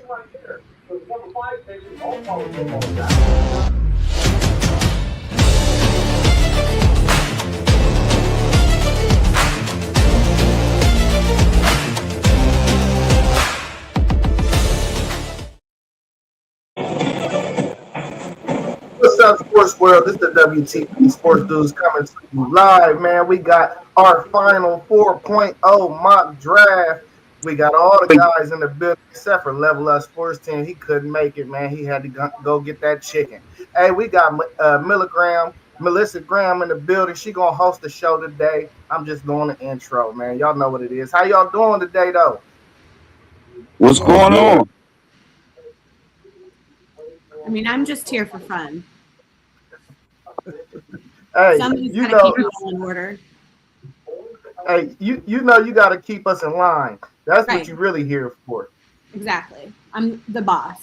What's up, sports world? This is the WTP Sports Dudes coming to you live, man. We got our final 4.0 mock draft. We got all the guys in the building except for Level Up Sports Team. He couldn't make it, man. He had to go get that chicken. Hey, we got Melissa Graham in the building. She gonna host the show today. I'm just doing the intro, man. Y'all know what it is. How y'all doing today, though? What's going on? I mean, I'm just here for fun. Hey, Somebody's you gotta know, keep it all in order. hey, you know, you got to keep us in line. That's Right. what you're really here for. Exactly. I'm the boss.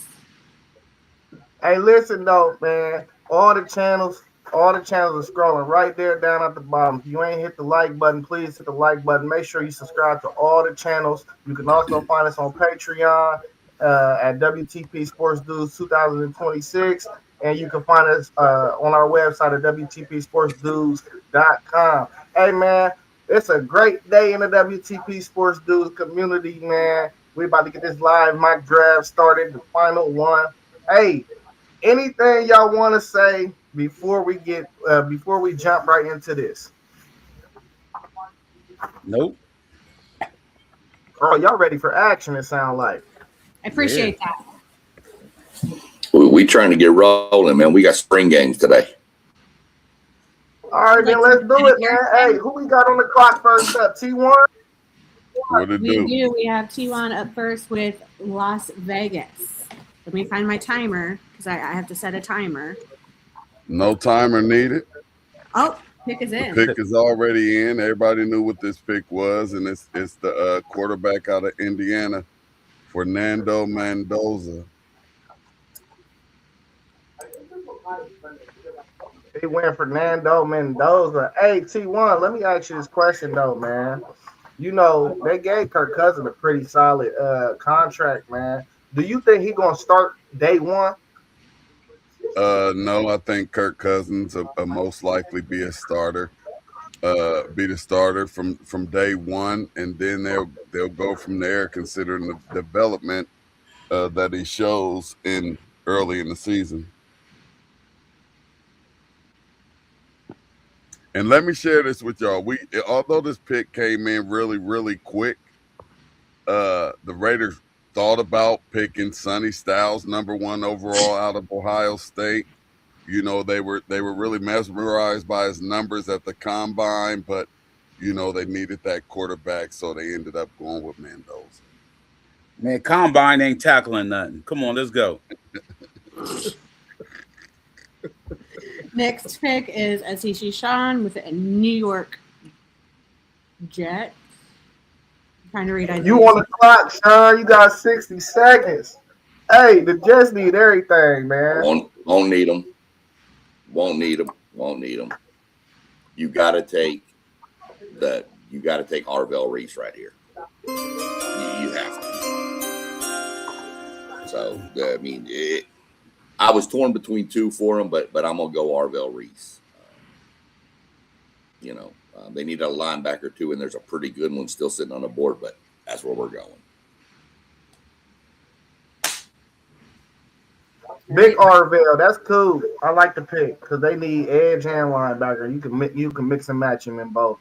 Hey, listen though, man. All the channels are scrolling right there down at the bottom. If you ain't hit the like button, please hit the like button. Make sure you subscribe to all the channels. You can also find us on Patreon at WTP Sports Dudes 2026. And you can find us on our website at WTPSportsDudes.com. Hey, man, it's a great day in the WTP Sports Dudes community, man. We about to get this live mock draft started, the final one. Hey, anything y'all want to say before we jump right into this? Nope. Oh, y'all ready for action? It sounds like. I appreciate that. We trying to get rolling, man. We got spring games today. All right, then let's do it, man. Hey, who we got on the clock first up? T1? What it We do? do. We have T1 up first with Las Vegas. Let me find my timer because I have to set a timer. No timer needed. Oh, pick is in. Pick is already in. Everybody knew what this pick was, and it's the quarterback out of Indiana, Fernando Mendoza. He went Fernando Mendoza. Hey, T1, let me ask you this question, though, man. You know, they gave Kirk Cousins a pretty solid contract, man. Do you think he's going to start day one? No, I think Kirk Cousins will most likely be a starter. Be the starter from day one, and then they'll go from there, considering the development that he shows in early in the season. And let me share this with y'all. Although this pick came in really, really quick, the Raiders thought about picking Sonny Styles, #1 overall out of Ohio State. You know, they were really mesmerized by his numbers at the combine, but you know, they needed that quarterback, so they ended up going with Mendoza. Man, combine ain't tackling nothing. Come on, let's go. Next pick is Ashish Sean with a New York Jets. I'm trying to read. You on the clock, Sean. You got 60 seconds. Hey, the Jets need everything, man. Won't need them. Won't need them. You got to take Arvell Reese right here. You have to. So I mean, I was torn between two for him, but I'm gonna go Arvell Reese. They need a linebacker too, and there's a pretty good one still sitting on the board, but that's where we're going. Big Arvell, that's cool. I like the pick because they need edge and linebacker. You can mix and match him in both.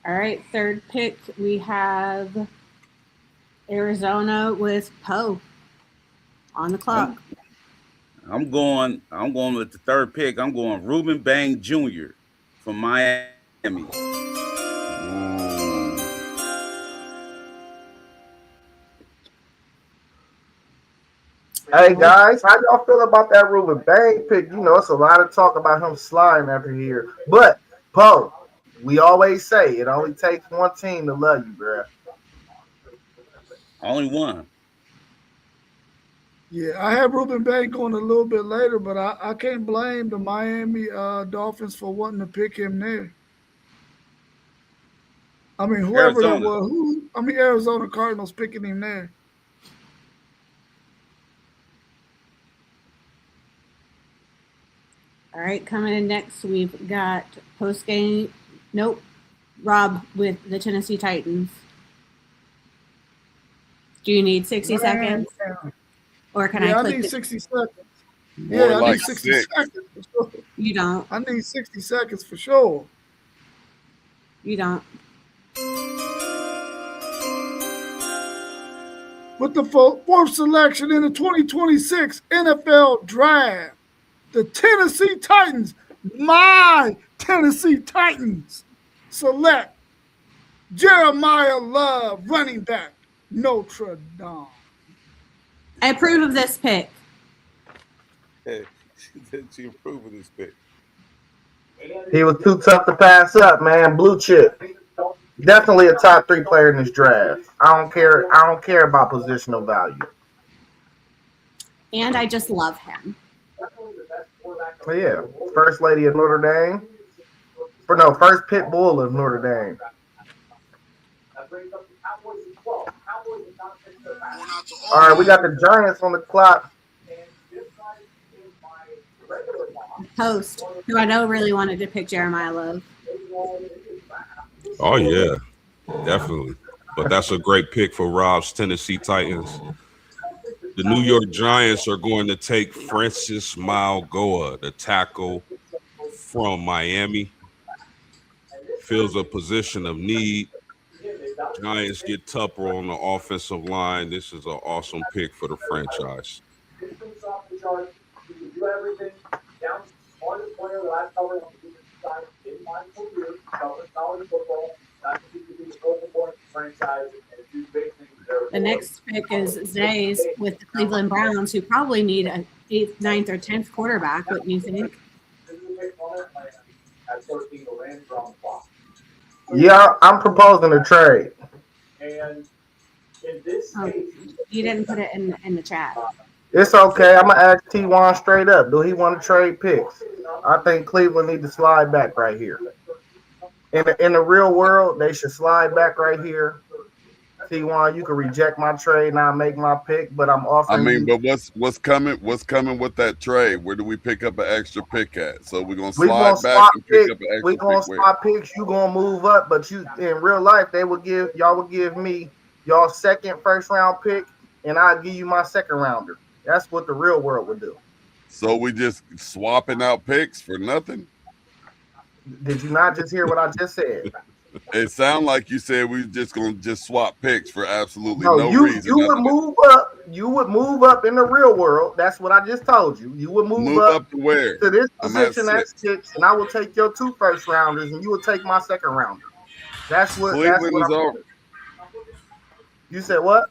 All right, third pick we have Arizona with Poe on the clock. I'm going with the third pick. I'm going Ruben Bang Jr. from Miami. Hey guys, how y'all feel about that Ruben Bang pick? You know, it's a lot of talk about him sliding after here. But Poe, we always say it only takes one team to love you, bro. Only one. Yeah, I have Ruben Bang going a little bit later, but I can't blame the Miami Dolphins for wanting to pick him there. I mean, whoever it Arizona. was, Arizona Cardinals picking him there. All right, coming in next, we've got post game. Nope, Rob with the Tennessee Titans. Do you need 60 seconds, or can I click? I need 60 seconds. More I like need 60 6. seconds for sure. You don't. I need 60 seconds for sure. You don't. With the fourth selection in the 2026 NFL Draft, the Tennessee Titans, my Tennessee Titans, select Jeremiah Love, running back, Notre Dame. I approve of this pick. She approved of this pick. He was too tough to pass up, man. Blue chip. Definitely a top 3 player in this draft. I don't care about positional value. And I just love him. But yeah, first lady of Notre Dame. First pit bull of Notre Dame. All right, we got the Giants on the clock. Host, who I know really wanted to pick Jeremiah Love. Oh yeah, definitely. But that's a great pick for Rob's Tennessee Titans. The New York Giants are going to take Francis Malgoa, the tackle from Miami. Fills a position of need. Giants get Tupper on the offensive line. This is an awesome pick for the franchise. The next pick is Zay's with the Cleveland Browns, who probably need a 8th, 9th, or 10th quarterback. What do you think? Yeah, I'm proposing a trade. Oh, you didn't put it in the chat. It's okay. I'm going to ask T1 straight up. Do he want to trade picks? I think Cleveland need to slide back right here. In the real world, they should slide back right here. T1, you can reject my trade and I'll make my pick, but I'm offering but what's coming with that trade? Where do we pick up an extra pick at? So we're gonna we slide gonna back and pick pick. up an extra We're gonna pick. swap picks. You gonna move up, but you in real life y'all would give me y'all second first round pick, and I'll give you my second rounder. That's what the real world would do. So we just swapping out picks for nothing? Did you not just hear what I just said? It sounded like you said we just gonna swap picks for absolutely No, no you reason. would move up. You would move up in the real world. That's what I just told you. You would move up to where? to this I'm at position at 6, and I will take your 2 first rounders, and you will take my second rounder. That's what. Cleveland is over. You said what?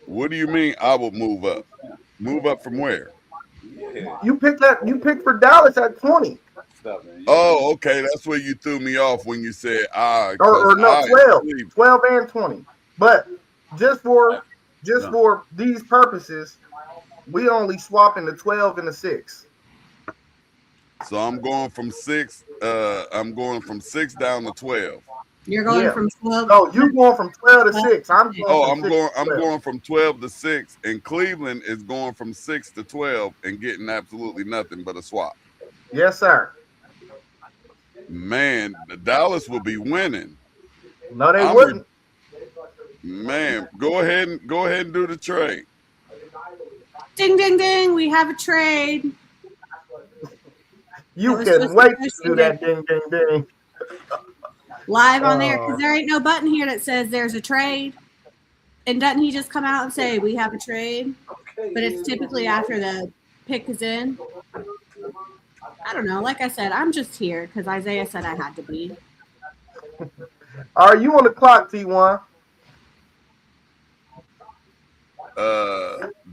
What do you mean? I will move up. Move up from where? You picked that. You picked for Dallas at 20. Oh, okay. That's where you threw me off when you said or no, 12 and 20. But just for these purposes, we only swapping the 12 and the 6. So I'm going from 6. I'm going from 6 down to 12. You're going from 12. No, you're going from 12 to 6. I'm going from 12 to 6, and Cleveland is going from 6 to 12 and getting absolutely nothing but a swap. Yes, sir. Man, Dallas will be winning. No, they wouldn't. Man, go ahead and do the trade. Ding, ding, ding. We have a trade. You can wait to do that ding, ding, ding. Live on there, because there ain't no button here that says there's a trade. And doesn't he just come out and say we have a trade? But it's typically after the pick is in. I don't know. Like I said, I'm just here because Isaiah said I had to be. Are you on the clock, T1?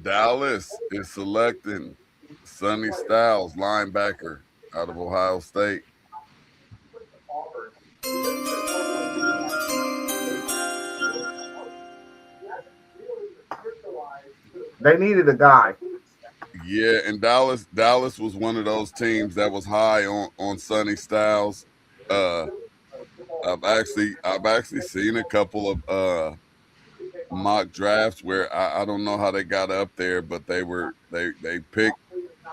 Dallas is selecting Sonny Styles, linebacker out of Ohio State. They needed a guy. Yeah, and Dallas was one of those teams that was high on Sonny Styles. I've actually seen a couple of mock drafts where I don't know how they got up there, but they picked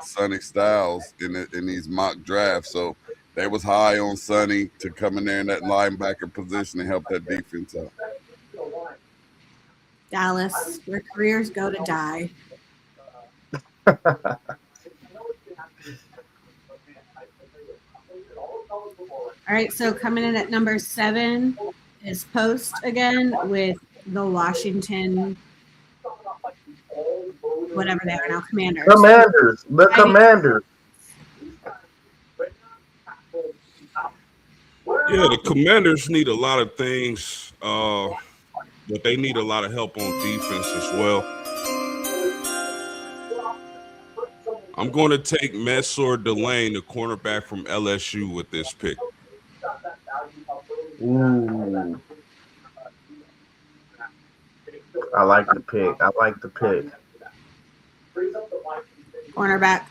Sonny Styles in these mock drafts. So they was high on Sonny to come in there in that linebacker position and help that defense out. Dallas, where careers go to die. All right, so coming in at number 7 is Post again with the Washington, whatever they are now, Commanders. The Commanders. Yeah, the Commanders need a lot of things, but they need a lot of help on defense as well. I'm going to take Mesor Delane, the cornerback from LSU, with this pick. Ooh. I like the pick. Cornerback,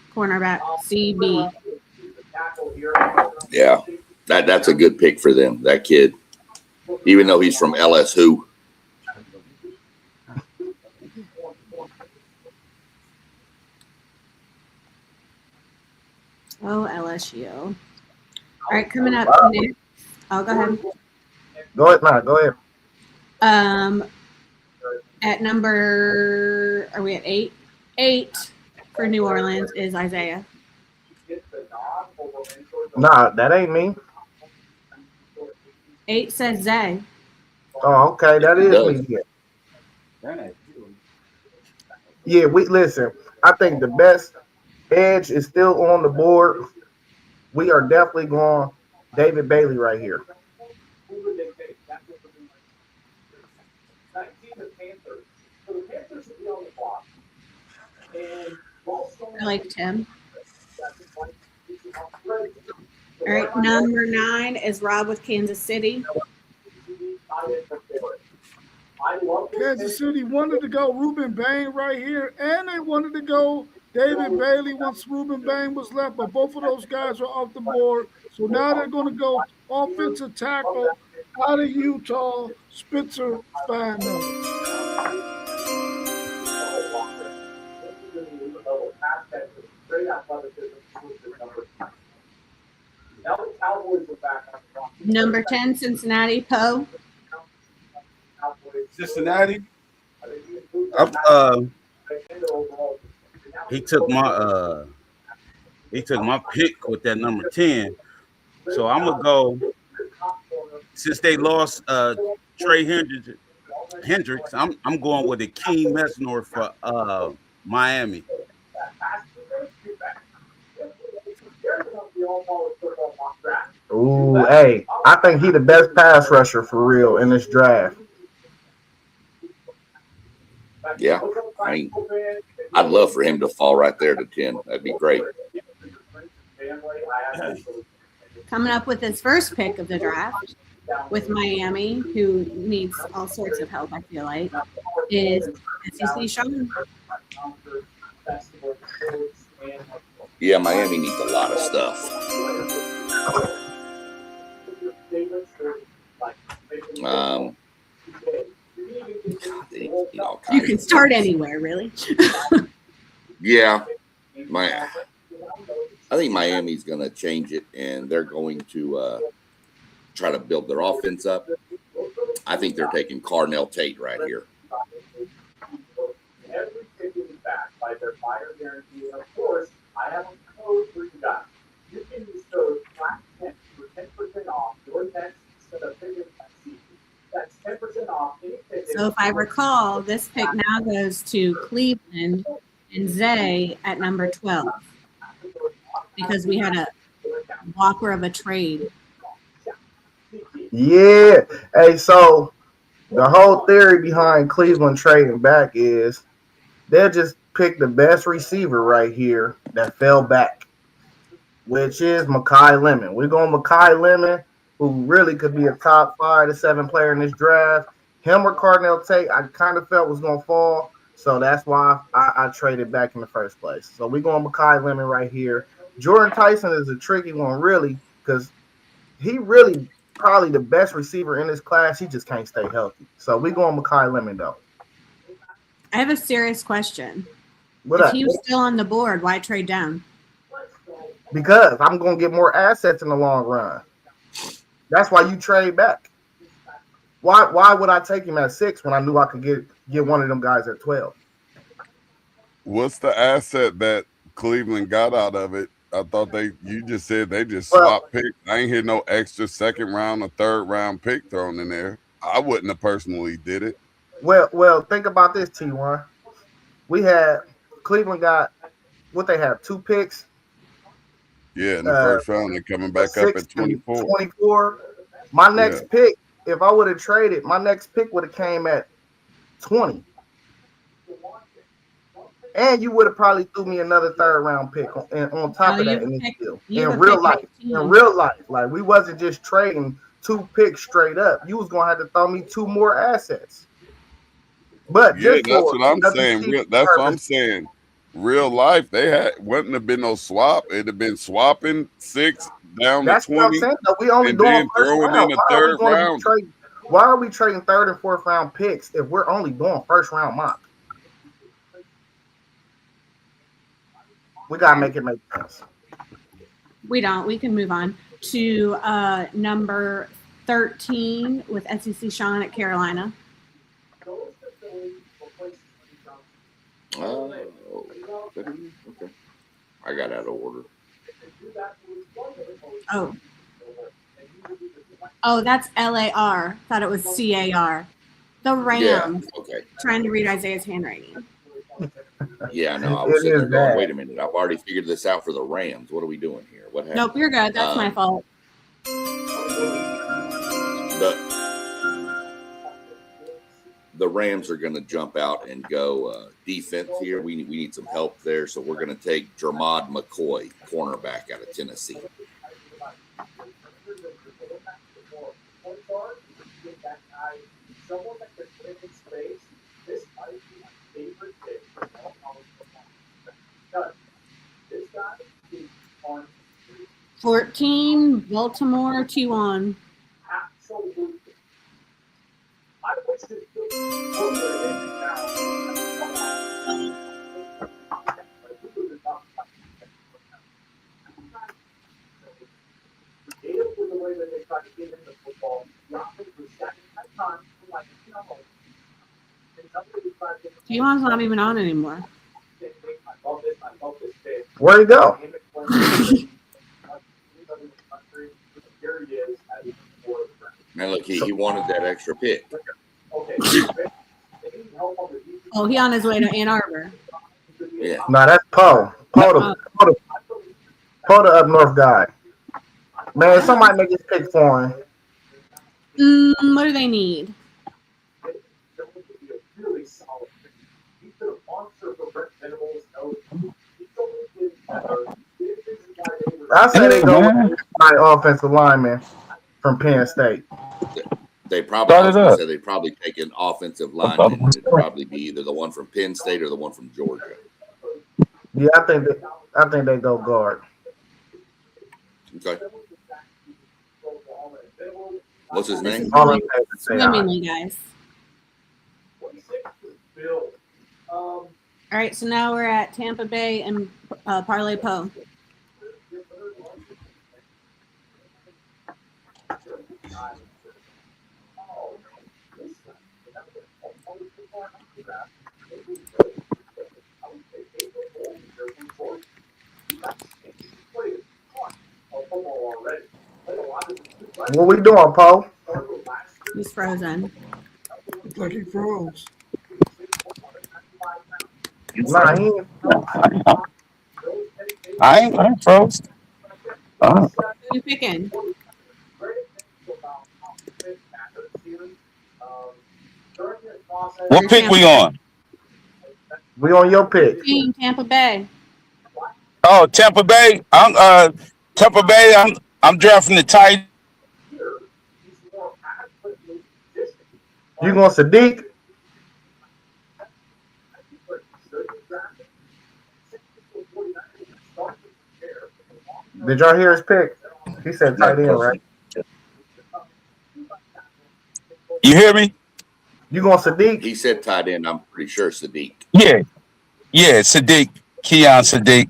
CB. Yeah, that's a good pick for them. That kid, even though he's from LSU. Oh, LSU. All right, coming up next. Oh, go ahead. Go ahead. At number, are we at 8? 8 for New Orleans is Isaiah. Nah, that ain't me. 8 says Zay. Oh, okay, that is me. Yeah, we listen. I think the best edge is still on the board. We are definitely going David Bailey right here. I like Tim. All right, number 9 is Rob with Kansas City. Kansas City wanted to go Ruben Bain right here, and they wanted to go David Bailey once Ruben Bain was left, but both of those guys are off the board. So now they're going to go offensive tackle out of Utah, Spitzer Spano. Number 10, Cincinnati, Poe. Cincinnati. He took my pick with that number 10. So I'm gonna go. Since they lost Trey Hendricks, I'm going with Akeem Mesnor for Miami. Ooh, hey, I think he the best pass rusher for real in this draft. Yeah, I'd love for him to fall right there to 10. That'd be great. Coming up with his first pick of the draft with Miami, who needs all sorts of help, I feel like, is SEC Sean. Yeah, Miami needs a lot of stuff. You can start anywhere, really. Yeah, I think Miami's going to change it, and they're going to try to build their offense up. I think they're taking Carnell Tate right here. So if I recall, this pick now goes to Cleveland and Zay at number 12 because we had a whopper of a trade. Yeah. Hey, so the whole theory behind Cleveland trading back is they'll just pick the best receiver right here that fell back, which is Mekhi Lemon. We're going Mekhi Lemon, who really could be a top 5 to 7 player in this draft. Him or Carnell Tate, I kind of felt was going to fall. So that's why I traded back in the first place. So we're going Mekhi Lemon right here. Jordan Tyson is a tricky one, really, because he really probably the best receiver in this class. He just can't stay healthy. So we going Mekhi Lemon though. I have a serious question. What If up? he was still on the board, why trade down? Because I'm going to get more assets in the long run. That's why you trade back. Why would I take him at 6 when I knew I could get one of them guys at 12? What's the asset that Cleveland got out of it? I thought you just said they just Well, swapped picks. I ain't hear no extra second round or third round pick thrown in there. I wouldn't have personally did it. Well, think about this, T1. We had Cleveland got what they have, 2 picks. Yeah, in the first round, they're coming back up at 24. 24. My next pick, if I would have traded, my next pick would have came at 20. And you would have probably threw me another third round pick on top of that in this deal. In real life, like we wasn't just trading 2 picks straight up. You was gonna have to throw me 2 more assets. But yeah, that's what I'm saying. That's what I'm saying. Real life, wouldn't have been no swap. It'd have been swapping 6 down that's to 20. What I'm saying, though. We only and doing then first throwing round. in a third round. Why are we trading 3rd and 4th round picks if we're only doing first round mock? We gotta make it make sense. We don't. We can move on to number 13 with SEC Sean at Carolina. Oh, okay. I got out of order. Oh, that's LAR. Thought it was CAR. The Rams. Yeah, okay. Trying to read Isaiah's handwriting. Yeah, no, I was sitting there going, wait a minute. I've already figured this out for the Rams. What are we doing here? What happened? Nope, you're good. That's my fault. The Rams are going to jump out and go defense here. We need some help there, so we're going to take Jermod McCoy, cornerback out of Tennessee. $14, Baltimore, T1. T1's not even on anymore. Where'd he go? Man, look, he wanted that extra pick. Oh, he on his way to Ann Arbor. Yeah. No, that's Poe. Poe the up north guy. Man, somebody make this pick for him. What do they need? I say they go with my offensive lineman from Penn State. They probably take an offensive lineman, and it'd probably be either the one from Penn State or the one from Georgia. Yeah, I think they go guard. Okay. What's his name? Swimmingly, guys. All right, so now we're at Tampa Bay and Parlay Poe. What we doing, Poe? He's frozen. Looks like he froze. Nah, he ain't. I ain't froze. Who you picking? What pick we on? We on your pick. Team Tampa Bay. Oh, Tampa Bay. I'm drafting the tight. You going Sadiq? Did y'all hear his pick? He said tight end, right? You hear me? You going Sadiq? He said tight end. I'm pretty sure Sadiq. Yeah. Yeah, Sadiq. Keon Sadiq.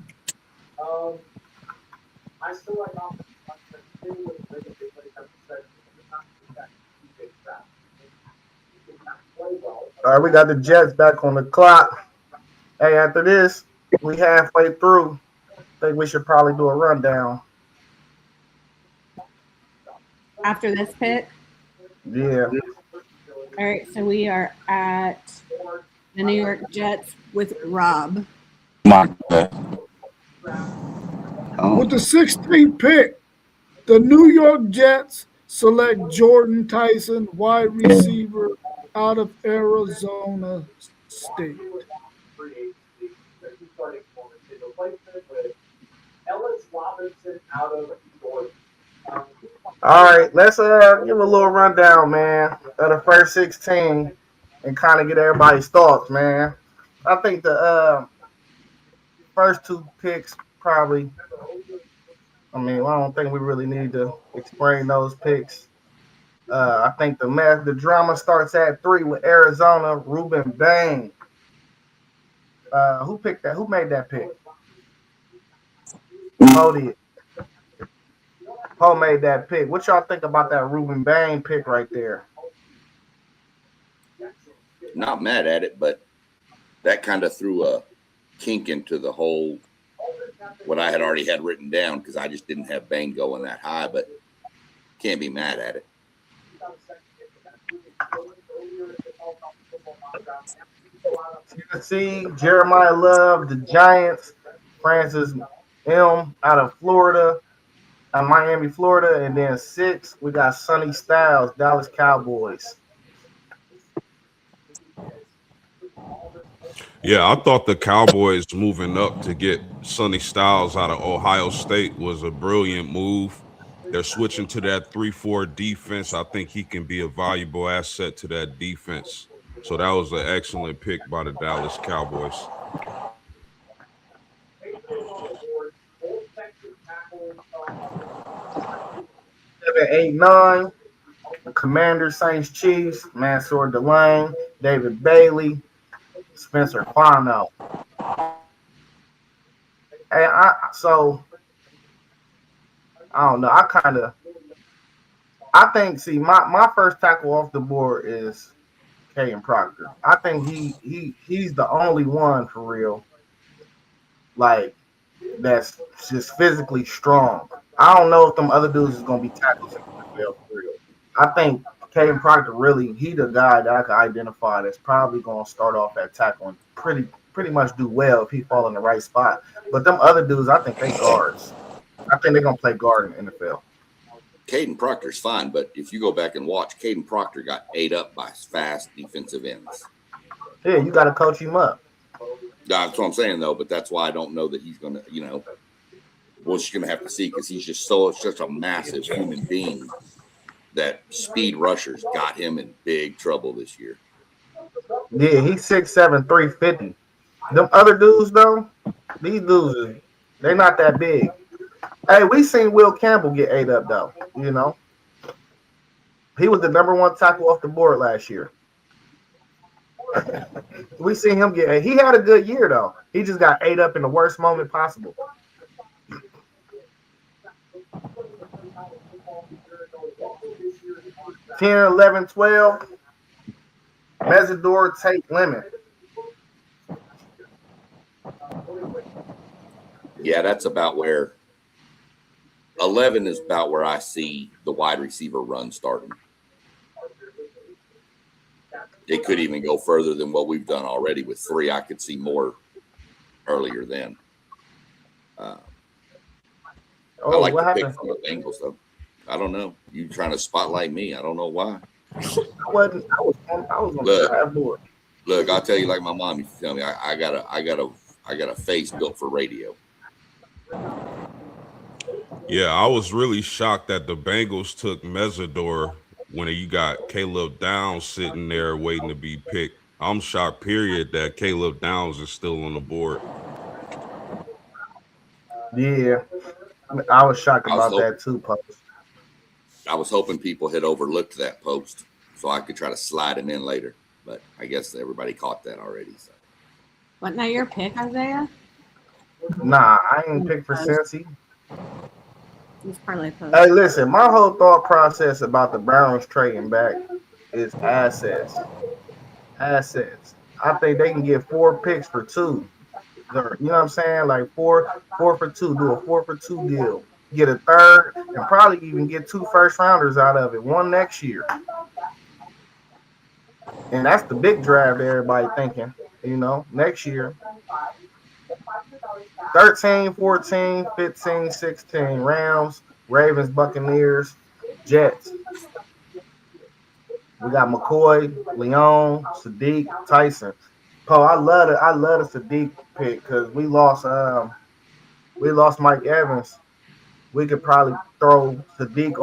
All right, we got the Jets back on the clock. Hey, after this, we halfway through. I think we should probably do a rundown. After this pick. Yeah. All right, so we are at the New York Jets with Rob. My God. With the 16th pick, the New York Jets select Jordan Tyson, wide receiver out of Arizona State. All right, let's give a little rundown, man, of the first 16 and kind of get everybody's thoughts, man. I think the first two picks probably, I don't think we really need to explain those picks. I think the drama starts at 3 with Arizona, Ruben Bain. Who picked that? Who made that pick? Poe did. Poe made that pick. What y'all think about that Ruben Bain pick right there? Not mad at it, but that kind of threw a kink into the whole what I had already had written down because I just didn't have Bain going that high, but can't be mad at it. Tennessee, Jeremiah Love, the Giants, Francis M out of Florida, Miami, Florida, and then 6, we got Sonny Styles, Dallas Cowboys. Yeah, I thought the Cowboys moving up to get Sonny Styles out of Ohio State was a brilliant move. They're switching to that 3-4 defense. I think he can be a valuable asset to that defense. So that was an excellent pick by the Dallas Cowboys. Seven, 8, 9. The Commanders, Saints, Chiefs, Mansour Delane, David Bailey, Spencer Fano. Hey, I don't know. I think, see, my first tackle off the board is Caden Proctor. I think he's the only one for real, like, that's just physically strong. I don't know if them other dudes is gonna be tackles in the NFL for real. I think Caden Proctor he the guy that I can identify that's probably gonna start off at tackle and pretty much do well if he fall in the right spot. But them other dudes, I think they guards. I think they're gonna play guard in the NFL. Caden Proctor's fine, but if you go back and watch, Caden Proctor got ate up by fast defensive ends. Yeah, you got to coach him up. That's what I'm saying, though. But that's why I don't know that he's going to, we're just going to have to see because he's just such a massive human being that speed rushers got him in big trouble this year. Yeah, he's 6'7", 350. Them other dudes, though, these dudes, they're not that big. Hey, we seen Will Campbell get ate up, though, He was the number 1 tackle off the board last year. We seen him he had a good year, though. He just got ate up in the worst moment possible. Ten, 11, 12. Mesidor, Tate, Lemon. Yeah, that's about where 11 is about where I see the wide receiver run starting. It could even go further than what we've done already with 3. I could see more earlier then. I like the pick from the Bengals, though. I don't know. You trying to spotlight me? I don't know why. I was on the draft board. Look, I'll tell you like my mom used to tell me. I got a face built for radio. Yeah, I was really shocked that the Bengals took Mesidor when you got Caleb Downs sitting there waiting to be picked. I'm shocked, period, that Caleb Downs is still on the board. Yeah, I was shocked about that too, Post. I was hoping people had overlooked that post. so I could try to slide him in later. But I guess everybody caught that already. So. Wasn't that your pick, Isaiah? Nah, I ain't pick for Cincy. It's parlay post. Hey, listen, my whole thought process about the Browns trading back is assets. Assets. I think they can get 4 picks for 2. You know what I'm saying? Like 4 for 2. Do a 4 for 2 deal. Get a third and probably even get 2 first rounders out of it. 1 next year. And that's the big drive that everybody thinking, next year. 13, 14, 15, 16. Rams, Ravens, Buccaneers, Jets. We got McCoy, Leon, Sadiq, Tyson. Paul, I love the Sadiq pick because we lost Mike Evans. We could probably throw Sadiq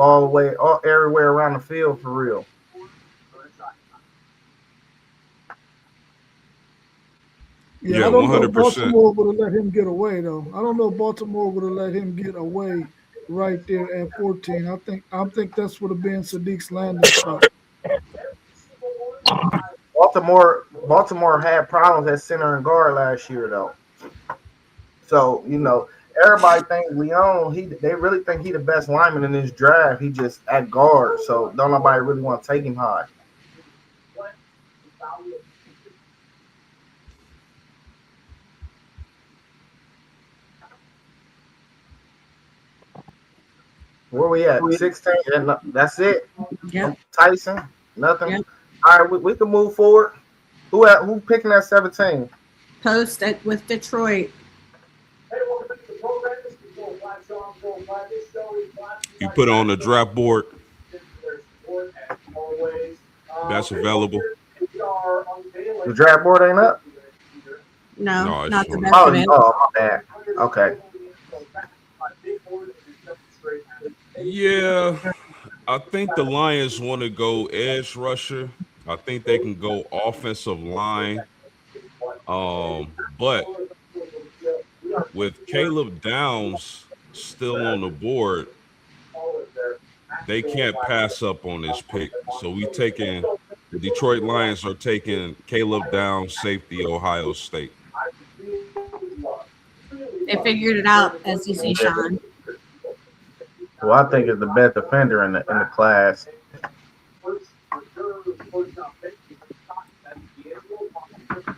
everywhere around the field for real. Yeah, I don't know if Baltimore would have let him get away, though. I don't know if Baltimore would have let him get away right there at 14. I think that's would have been Sadiq's landing spot. Baltimore had problems at center and guard last year, though. So, everybody think Leon, they really think he the best lineman in this draft. He just at guard, so don't nobody really want to take him high. Where we at? 16. That's it. Yep. Tyson. Nothing. Yep. All right, we can move forward. Who picking at 17? Post with Detroit. You put on the draft board. That's available. The draft board ain't up? No, not the best best of it. Oh, my bad. Okay. Yeah, I think the Lions want to go edge rusher. I think they can go offensive line. But with Caleb Downs still on the board, they can't pass up on this pick. So the Detroit Lions are taking Caleb Downs, safety, Ohio State. They figured it out, as you see, Sean. Well, I think it's the best defender in the class.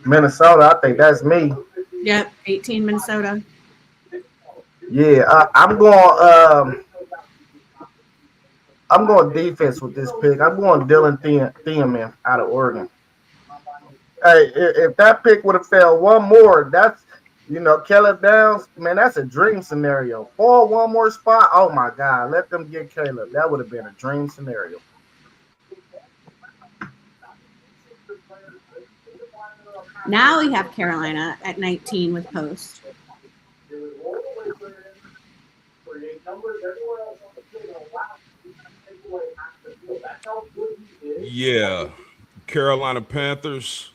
Minnesota, I think that's me. Yep, 18 Minnesota. Yeah, I'm going defense with this pick. I'm going Dylan Thiemann out of Oregon. Hey, if that pick would have failed one more, that's Caleb Downs, man, that's a dream scenario. Fall one more spot, oh my God, let them get Caleb. That would have been a dream scenario. Now we have Carolina at 19 with Post. Yeah, Carolina Panthers.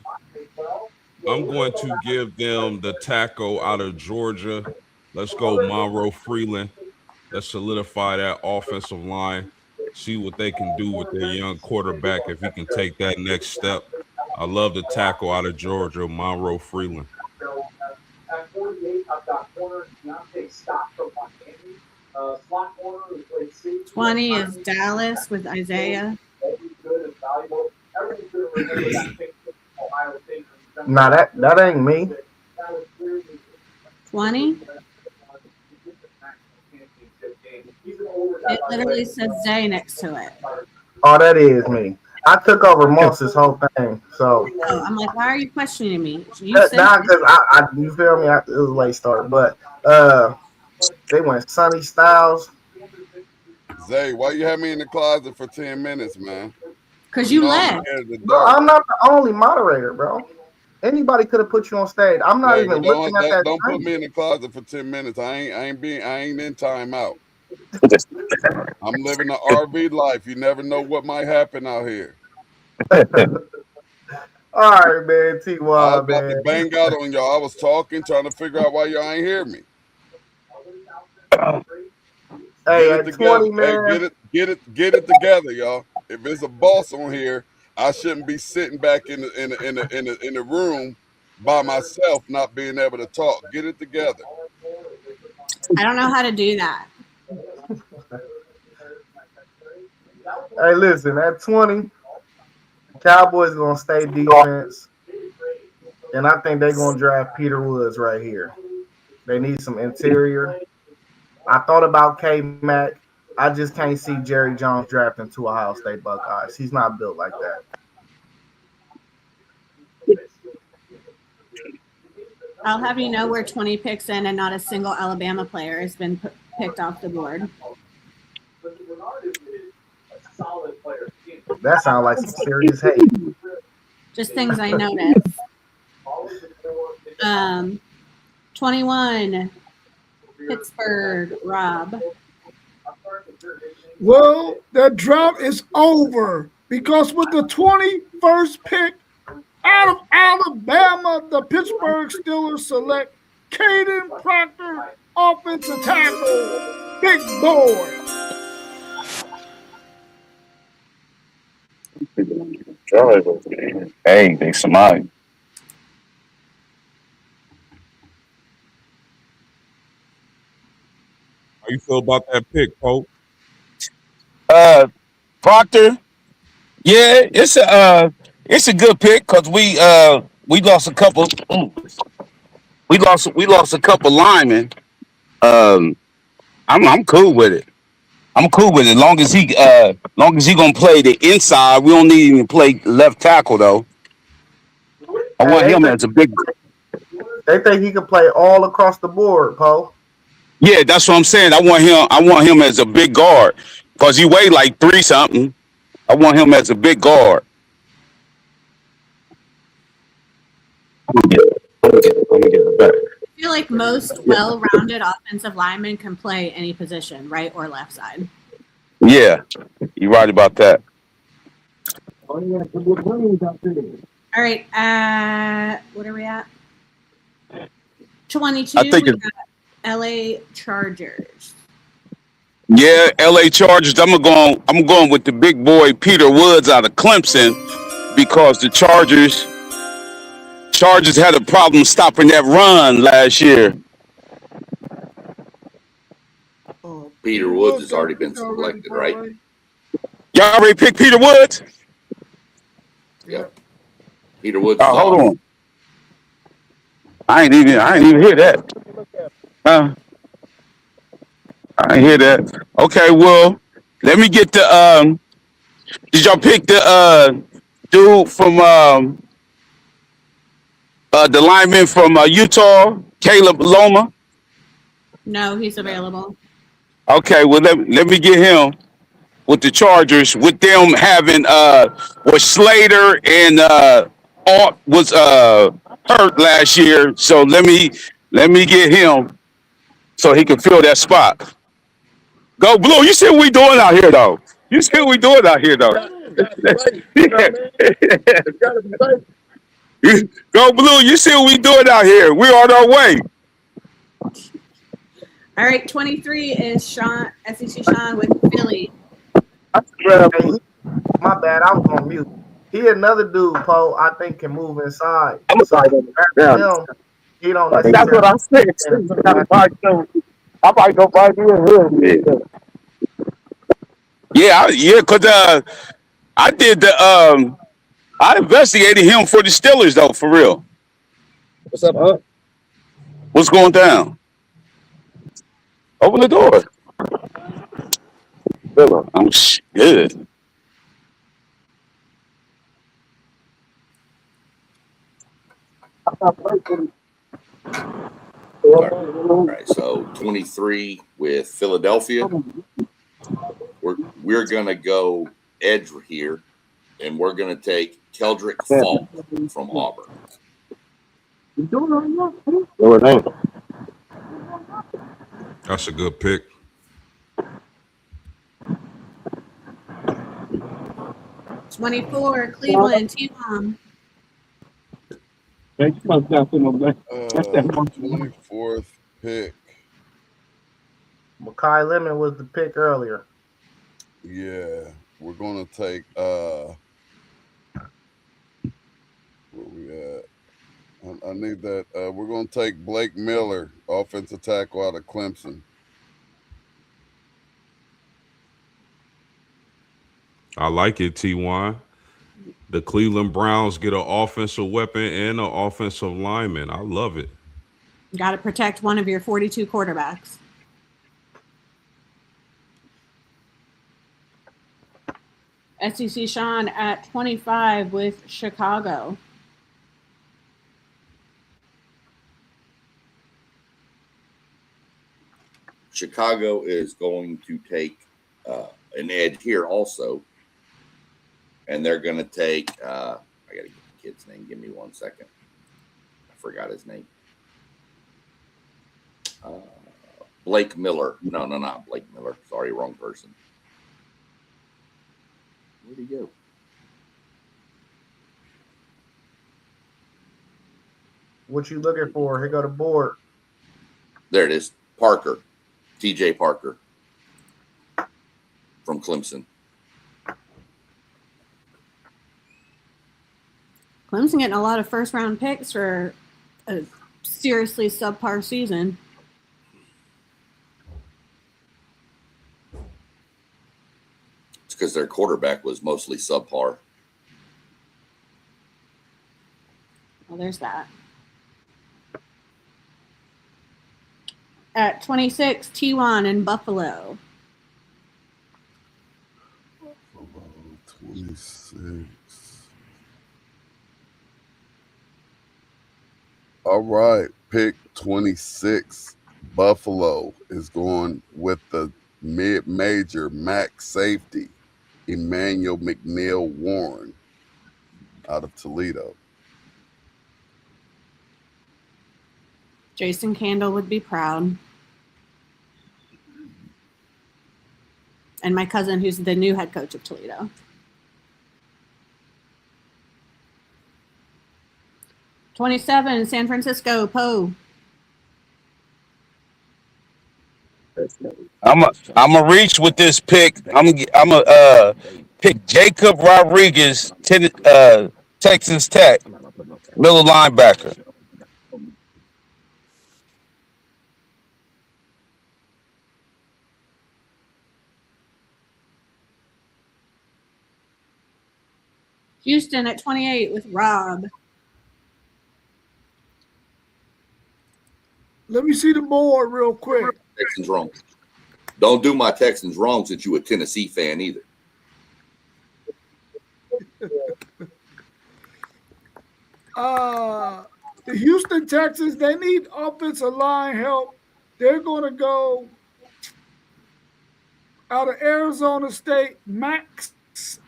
I'm going to give them the tackle out of Georgia. Let's go Monroe Freeland. Let's solidify that offensive line. See what they can do with their young quarterback if he can take that next step. I love the tackle out of Georgia, Monroe Freeland. At 48, I've got corner Deontay Scott from Miami. Slot corner who played 20 is Dallas with Isaiah. Nah, that ain't me. 20? It literally says Zay next to it. Oh, that is me. I took over Moss's whole thing, so. Oh, I'm like, why are you questioning me? You because you feel me? It was a late start, but they went Sonny Styles. Zay, why you have me in the closet for 10 minutes, man? Because you left. No, I'm not the only moderator, bro. Anybody could have put you on stage. I'm not even looking at that. Don't put me in the closet for 10 minutes. I ain't in timeout. I'm living the RV life. You never know what might happen out here. All right, man. T-Y, I was about man. to bang out on y'all. I was talking, trying to figure out why y'all ain't hear me. Hey, at 20, man. Hey, get it together, y'all. if there's a boss on here, I shouldn't be sitting back in the room by myself, not being able to talk. Get it together. I don't know how to do that. Hey, listen, at 20, Cowboys going to stay defense. And I think they're going to draft Peter Woods right here. They need some interior. I thought about K-Mac. I just can't see Jerry Jones drafting two Ohio State Buckeyes. He's not built like that. I'll have you know we're 20 picks in and not a single Alabama player has been picked off the board. That sounds like some serious hate. Just things I noticed. 21, Pittsburgh, Rob. Well, that drought is over because with the 21st pick out of Alabama, the Pittsburgh Steelers select Caden Proctor, offensive tackle, big boy. Hey, they somebody. How you feel about that pick, Pope? Proctor. Yeah, it's a good pick because we lost a couple. We lost a couple linemen. I'm cool with it. I'm cool with it. Long as he gonna play the inside, we don't need him to play left tackle though. I want him as a big. They think he can play all across the board, Poe. Yeah, that's what I'm saying. I want him as a big guard because he weighed like 3 something. I want him as a big guard. I'm gonna get it back. I feel like most well-rounded offensive linemen can play any position, right or left side. Yeah, you're right about that. All right, what are we at? 22. I think we got LA Chargers. Yeah, LA Chargers. I'm going with the big boy Peter Woods out of Clemson because the Chargers had a problem stopping that run last year. Peter Woods has already been selected, right? Y'all already picked Peter Woods? Yep. Peter Woods. Hold on. I ain't even hear that. I ain't hear that. Okay, well, let me get the did y'all pick the dude from the lineman from Utah, Caleb Loma? No, he's available. Okay, well let me get him with the Chargers. With them having was Slater and Alt was hurt last year, so let me get him so he can fill that spot. Go Blue! You see what we doing out here, though. You see what we doing out here, though. Go Blue! You see what we doing out here. We're on our way. All right, 23 is SEC Sean with Philly. My bad, I was on mute. He another dude, Poe, I think can move inside. I'm sorry. Him, he don't necessarily. That's what I said. I might go find you a real bit. Yeah, because I did the I investigated him for the Steelers though, for real. What's up, huh? What's going down? Open the door. I'm good. All right, so 23 with Philadelphia. We're gonna go edge here, and we're gonna take Keldrick Falk from Auburn. That's a good pick. '24 Cleveland T-Mom. 24th pick. Makai Lemon was the pick earlier. Yeah. we're going to take where we at? I need that. We're going to take Blake Miller, offensive tackle out of Clemson. I like it, T1. The Cleveland Browns get an offensive weapon and an offensive lineman. I love it. Got to protect one of your 42 quarterbacks. SEC Sean at 25 with Chicago. Chicago is going to take an edge here also. And they're going to take, I got to get the kid's name. Give me 1 second. I forgot his name. Blake Miller. No, not Blake Miller. Sorry, wrong person. Where'd he go? What you looking for? Here go the board. There it is. Parker. TJ Parker from Clemson. Clemson getting a lot of first-round picks for a seriously subpar season. It's because their quarterback was mostly subpar. Well, there's that. At 26, T1 in Buffalo. 26. All right, pick 26. Buffalo is going with the mid-major MAC safety, Emmanuel McNeil Warren, out of Toledo. Jason Candle would be proud. And my cousin, who's the new head coach of Toledo. '27, San Francisco, Poe. I'm a reach with this pick. I'm a pick Jacob Rodriguez, Texas Tech, middle linebacker. Houston at 28 with Rob. Let me see the board real quick. Texans wrong. Don't do my Texans wrong since you a Tennessee fan either. The Houston Texans, they need offensive line help. They're going to go out of Arizona State, Max,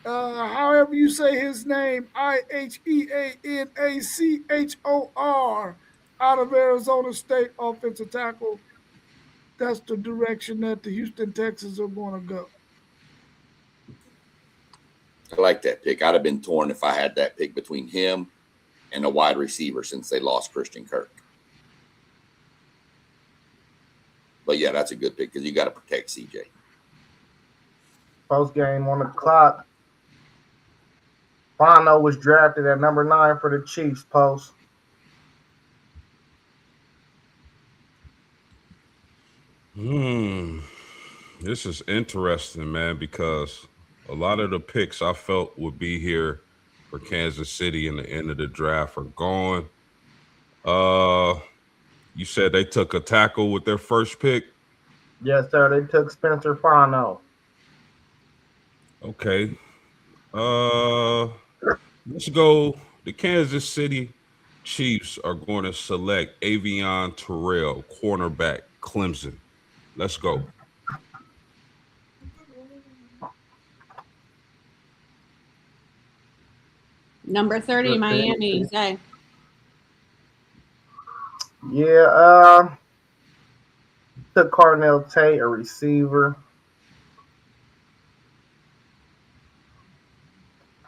however you say his name, Iheanachor, out of Arizona State, offensive tackle. That's the direction that the Houston Texans are going to go. I like that pick. I'd have been torn if I had that pick between him and a wide receiver since they lost Christian Kirk. But yeah, that's a good pick because you got to protect CJ. Post game on the clock. Bono was drafted at number 9 for the Chiefs. Post. This is interesting, man, because a lot of the picks I felt would be here for Kansas City in the end of the draft are gone. You said they took a tackle with their first pick? Yes, sir. They took Spencer Fano. Okay. Let's go. The Kansas City Chiefs are going to select Avion Terrell, cornerback, Clemson. Let's go. Number 30, Miami. Zay. Yeah, took Cardinal Tate, a receiver.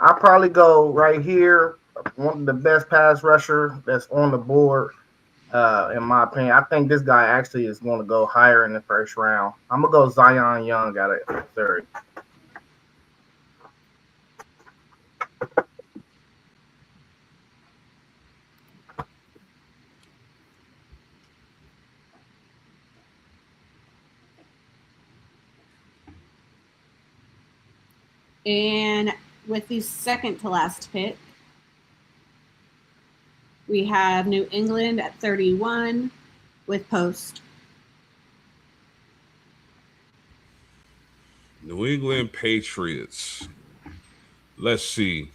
I'll probably go right here. One of the best pass rusher that's on the board, in my opinion. I think this guy actually is going to go higher in the first round. I'm going to go Zion Young out of 30. And with the second to last pick, we have New England at 31 with Post. New England Patriots. Let's see.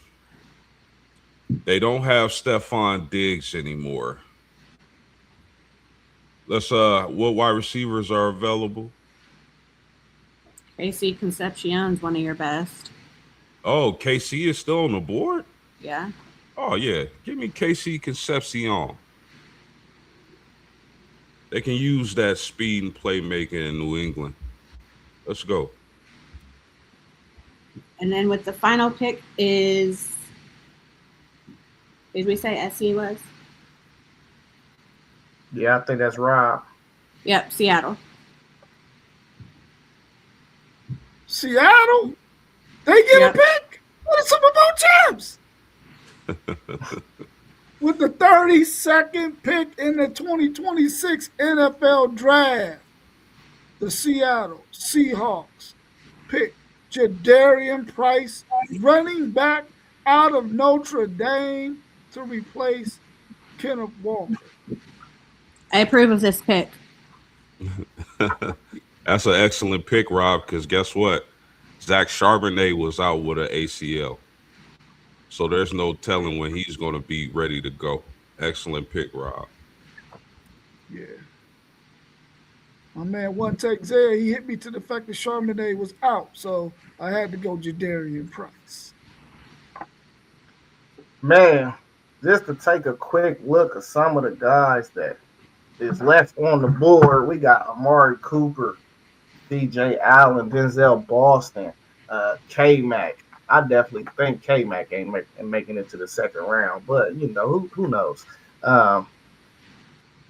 They don't have Stephon Diggs anymore. Let's what wide receivers are available? AC Concepcion's one of your best. Oh, KC is still on the board? Yeah. Oh yeah. Give me KC Concepcion. They can use that speed and playmaking in New England. Let's go. And then with the final pick is, did we say SC was? Yeah, I think that's Rob. Yep, Seattle. Seattle? They get a pick? What is Super Bowl champs? With the 32nd pick in the 2026 NFL Draft, the Seattle Seahawks pick Jadarian Price, running back out of Notre Dame, to replace Kenneth Walker. I approve of this pick. That's an excellent pick, Rob, because guess what? Zach Charbonnet was out with an ACL. So there's no telling when he's going to be ready to go. Excellent pick, Rob. Yeah. My man, one take there, he hit me to the fact that Charbonnet was out, so I had to go Jadarian Price. Man, just to take a quick look at some of the guys that is left on the board, we got Amari Cooper, DJ Allen, Denzel Boston, K-Mac. I definitely think K-Mac ain't making it to the second round, but you know, who knows?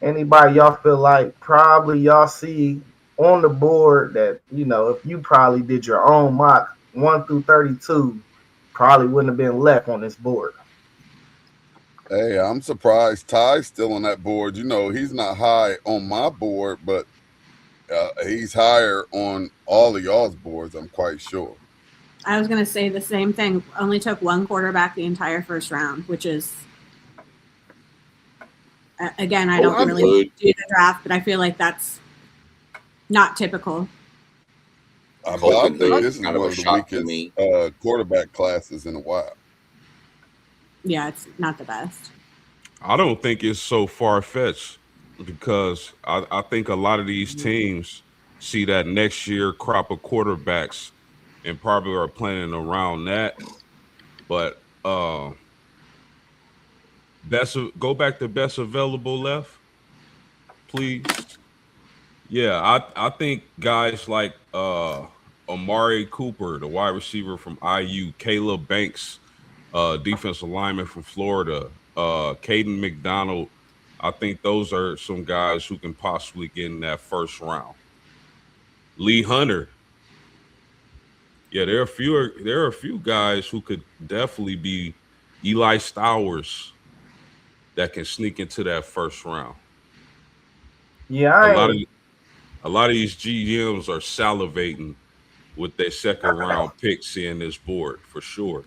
Anybody y'all feel like probably y'all see on the board that, you know, if you probably did your own mock 1 through 32, probably wouldn't have been left on this board? Hey, I'm surprised Ty's still on that board. You know, he's not high on my board, but he's higher on all of y'all's boards, I'm quite sure. I was going to say the same thing. Only took one quarterback the entire first round, which is, again, I don't really do the draft, but I feel like that's not typical. I think this is one of the weakest quarterback classes in a while. Yeah, it's not the best. I don't think it's so far-fetched because I think a lot of these teams see that next year crop of quarterbacks and probably are planning around that. But go back to best available left, please. Yeah, I think guys like Amari Cooper, the wide receiver from IU, Caleb Banks, defensive lineman from Florida, Caden McDonald, I think those are some guys who can possibly get in that first round. Lee Hunter. Yeah, there are a few guys who could definitely be Eli Stowers that can sneak into that first round. Yeah, a lot of these GMs are salivating with their second round pick seeing this board for sure.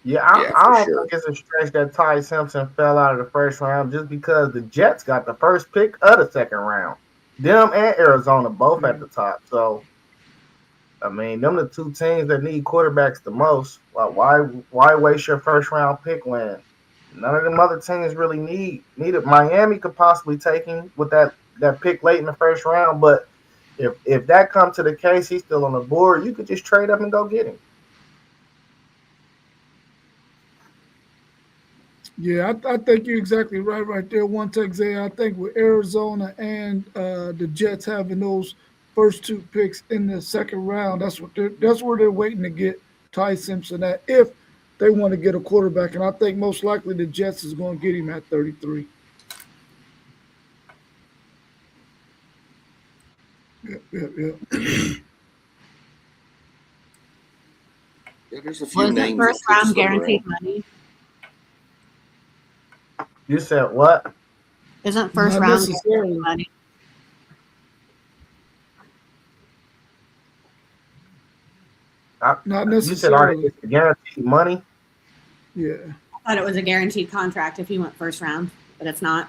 Yeah, I don't think it's a stretch that Ty Simpson fell out of the first round just because the Jets got the first pick of the second round. Them and Arizona both at the top. So, I mean, them the two teams that need quarterbacks the most. Like, why waste your first round pick when none of them other teams really need it? Miami could possibly take him with that pick late in the first round, but if that comes to the case, he's still on the board, you could just trade up and go get him. Yeah, I think you're exactly right there. One take, Zay. I think with Arizona and the Jets having those first two picks in the second round, that's where they're waiting to get Ty Simpson at if they want to get a quarterback. And I think most likely the Jets is going to get him at 33. Yep. Yeah, there's a few names. First round guaranteed money. You said what? Isn't first round guaranteed money? Not You said are necessarily. they guaranteed money? Yeah. I thought it was a guaranteed contract if he went first round, but it's not.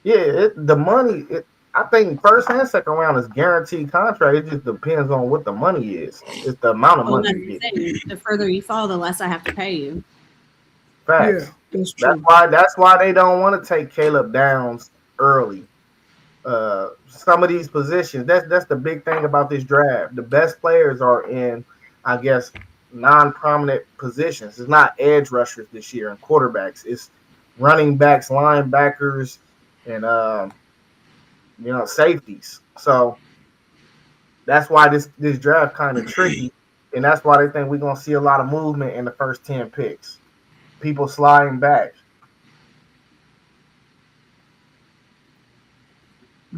Yeah, the money. I think first and second round is guaranteed contract. It just depends on what the money is. It's the amount of Well, money that's you the get. thing. The further you fall, the less I have to pay you. Facts. Yeah, that's true. That's why they don't want to take Caleb Downs early. Some of these positions. That's the big thing about this draft. The best players are in, I guess, non-prominent positions. It's not edge rushers this year and quarterbacks. It's running backs, linebackers, and safeties. So that's why this draft kind of tricky, and that's why they think we're gonna see a lot of movement in the first 10 picks. People sliding back.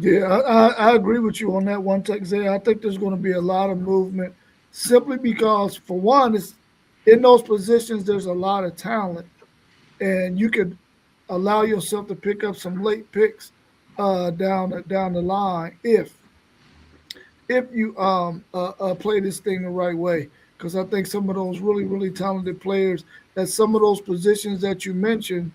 Yeah, I agree with you on that one, Zay. I think there's going to be a lot of movement simply because, for one, it's in those positions there's a lot of talent, and you could allow yourself to pick up some late picks down the line if you play this thing the right way. Because I think some of those really talented players at some of those positions that you mentioned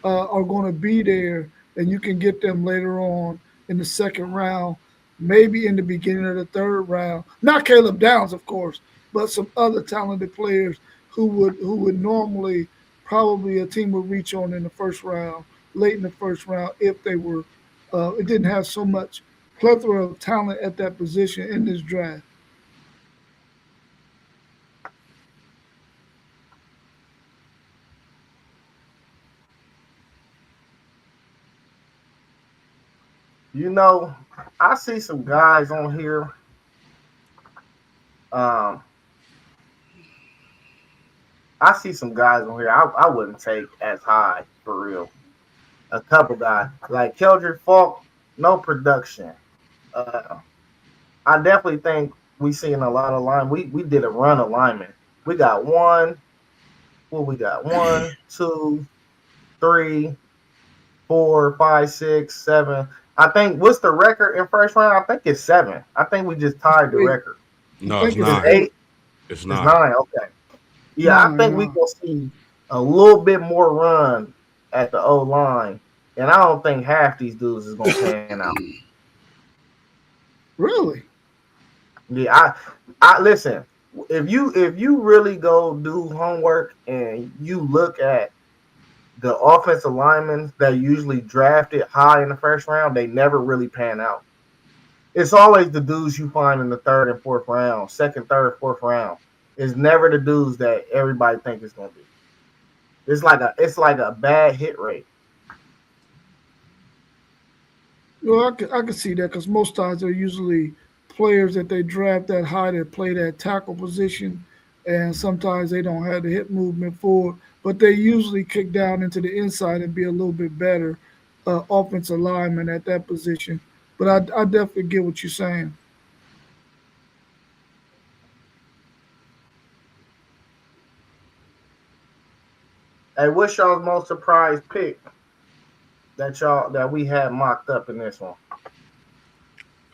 are going to be there, and you can get them later on in the second round, maybe in the beginning of the third round. Not Caleb Downs, of course, but some other talented players who would normally probably a team would reach on in the first round, late in the first round, if they were it didn't have so much plethora of talent at that position in this draft. I see some guys on here. Um, I see some guys on here I wouldn't take as high for real. A couple guys like Keldrick Falk, no production. Uh, I definitely think we seen a lot of line. We did a run alignment. We got one. What we got? 1, 2, 3, 4, 5, 6, 7. I think what's the record in first round? I think it's 7. I think we just tied the record. No, it's think it's not. 8. It's It's not. 9. Okay. Yeah, I think we No. will see a little bit more run at the O line, and I don't think half these dudes is gonna pan out. Really? Yeah, I listen. If you really go do homework and you look at the offensive linemen that usually drafted high in the first round, they never really pan out. It's always the dudes you find in the third and fourth round, second, third, fourth round. It's never the dudes that everybody think it's gonna be. It's like a bad hit rate. Well, I can see that because most times they're usually players that they draft that high that play that tackle position, and sometimes they don't have the hip movement for it, but they usually kick down into the inside and be a little bit better offensive lineman at that position. But I definitely get what you're saying. Hey, what's y'all's most surprised pick that we had mocked up in this one?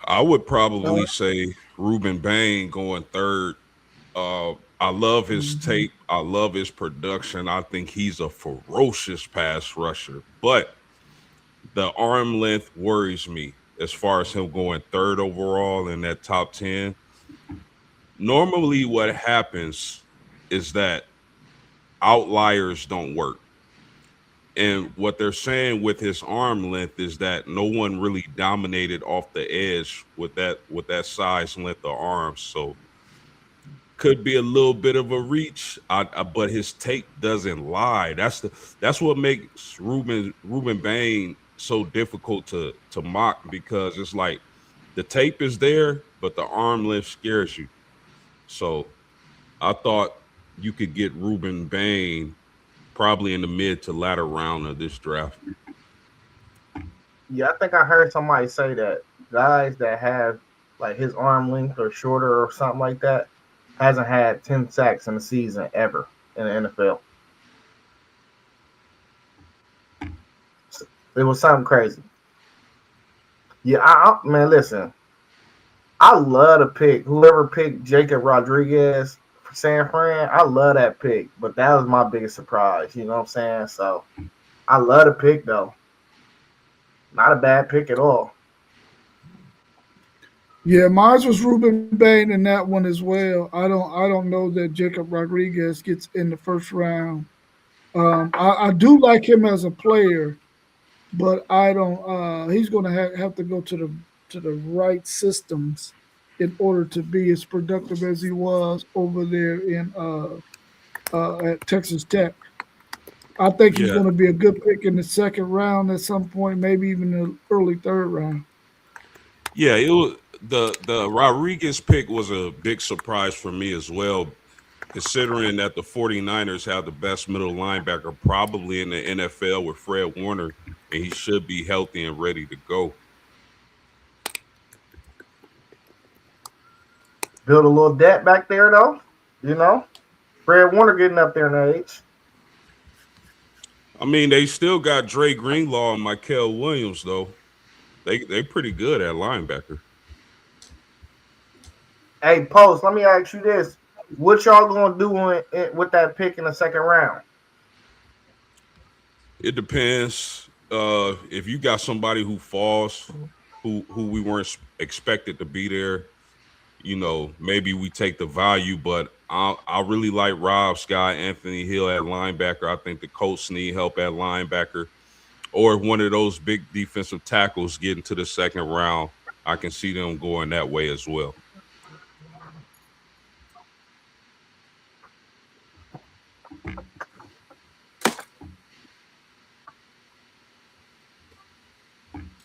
I would probably say Ruben Bain going third. I love his tape. I love his production. I think he's a ferocious pass rusher, but the arm length worries me as far as him going third overall in that top 10. Normally, what happens is that outliers don't work. And what they're saying with his arm length is that no one really dominated off the edge with that size and length of arms. So could be a little bit of a reach, but his tape doesn't lie. That's what makes Ruben Bain so difficult to mock, because it's like the tape is there, but the arm length scares you. So I thought you could get Ruben Bain probably in the mid to latter round of this draft. Yeah, I think I heard somebody say that guys that have like his arm length or shorter or something like that hasn't had 10 sacks in a season ever in the NFL. It was something crazy. Yeah, man, listen. I love to pick whoever picked Jacob Rodriguez for San Fran. I love that pick, but that was my biggest surprise. You know what I'm saying? So I love the pick though. Not a bad pick at all. Yeah, mine was Ruben Bain in that one as well. I don't know that Jacob Rodriguez gets in the first round. I do like him as a player, but I don't. He's going to have to go to the right systems in order to be as productive as he was over there in at Texas Tech. I think he's Yeah, going to be a good pick in the second round at some point, maybe even the early third round. yeah. It was the Rodriguez pick was a big surprise for me as well, considering that the 49ers have the best middle linebacker probably in the NFL with Fred Warner, and he should be healthy and ready to go. Build a little debt back there though. You know, Fred Warner getting up there in age. I mean, they still got Dre Greenlaw and Michael Williams though. They pretty good at linebacker. Hey, Post, let me ask you this. What y'all going to do with that pick in the second round? It depends. If you got somebody who falls, who we weren't expected to be there, maybe we take the value. But I really like Rob Scott, Anthony Hill at linebacker. I think the Colts need help at linebacker. Or if one of those big defensive tackles get into the second round, I can see them going that way as well.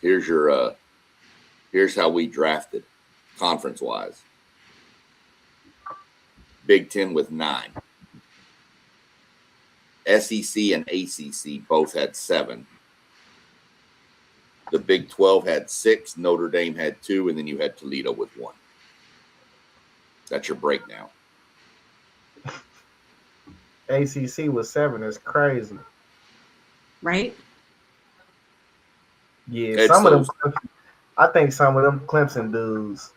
Here's how we drafted conference wise. Big Ten with 9. SEC and ACC both had 7. The Big 12 had 6. Notre Dame had 2, and then you had Toledo with 1. That's your break now. ACC with 7 is crazy. Right? Yeah, some of them. I think some of them Clemson dudes,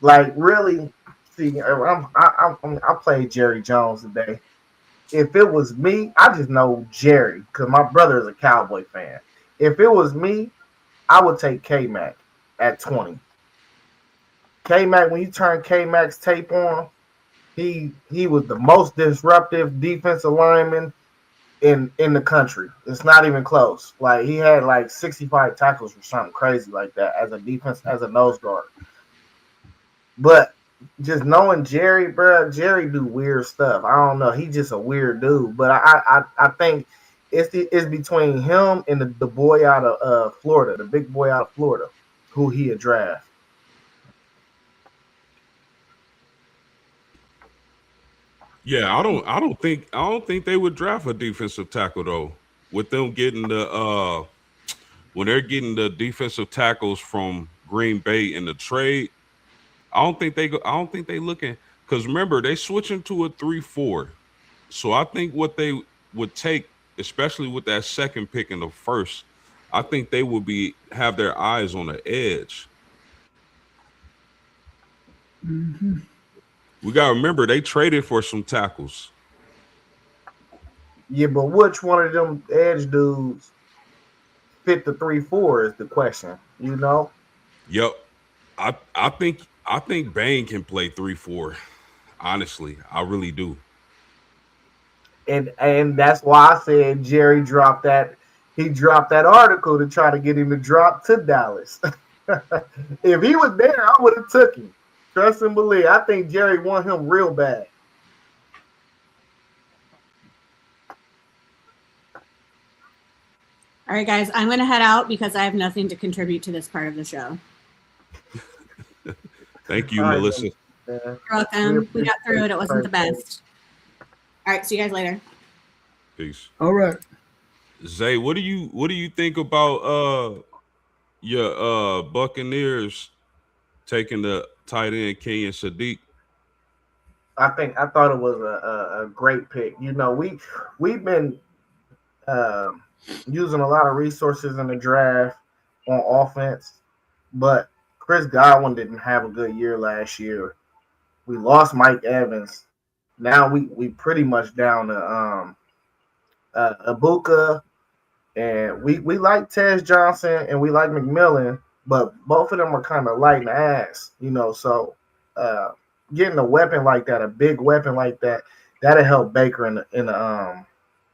like really. See, I played Jerry Jones today. If it was me, I just know Jerry because my brother is a Cowboy fan. If it was me, I would take K-Mac at 20. K-Mac, when you turn K-Mac's tape on, he was the most disruptive defensive lineman in the country. It's not even close. Like he had like 65 tackles or something crazy like that as a defense, as a nose guard. But just knowing Jerry, bro, Jerry do weird stuff. I don't know. He's just a weird dude. But I think it's between him and the boy out of Florida, the big boy out of Florida, who he would draft. Yeah, I don't think they would draft a defensive tackle though. With them getting when they're getting the defensive tackles from Green Bay in the trade, I don't think they looking, because remember they switching to a 3-4. So I think what they would take, especially with that second pick in the first, I think they would have their eyes on the edge. Mm-hmm. We gotta remember they traded for some tackles. Yeah, but which one of them edge dudes fit the 3-4 is the question, you know? Yep. I think Bain can play 3-4. Honestly, I really do. And that's why I said Jerry dropped that. He dropped that article to try to get him to drop to Dallas. If he was there, I would have took him. Trust and believe. I think Jerry want him real bad. All right, guys, I'm going to head out because I have nothing to contribute to this part of the show. Thank you, Melissa. You're welcome. We got through it. It wasn't the best. All right, see you guys later. Peace. All right. Zay, what do you think about your Buccaneers taking the tight end Kenyon Sadiq? I thought it was a great pick. You know, we've been using a lot of resources in the draft on offense, but Chris Godwin didn't have a good year last year. We lost Mike Evans. Now we pretty much down to Ibuka, and we like Tez Johnson and we like McMillan, but both of them are kind of light in the ass, So getting a weapon like that, a big weapon like that, that'll help Baker in the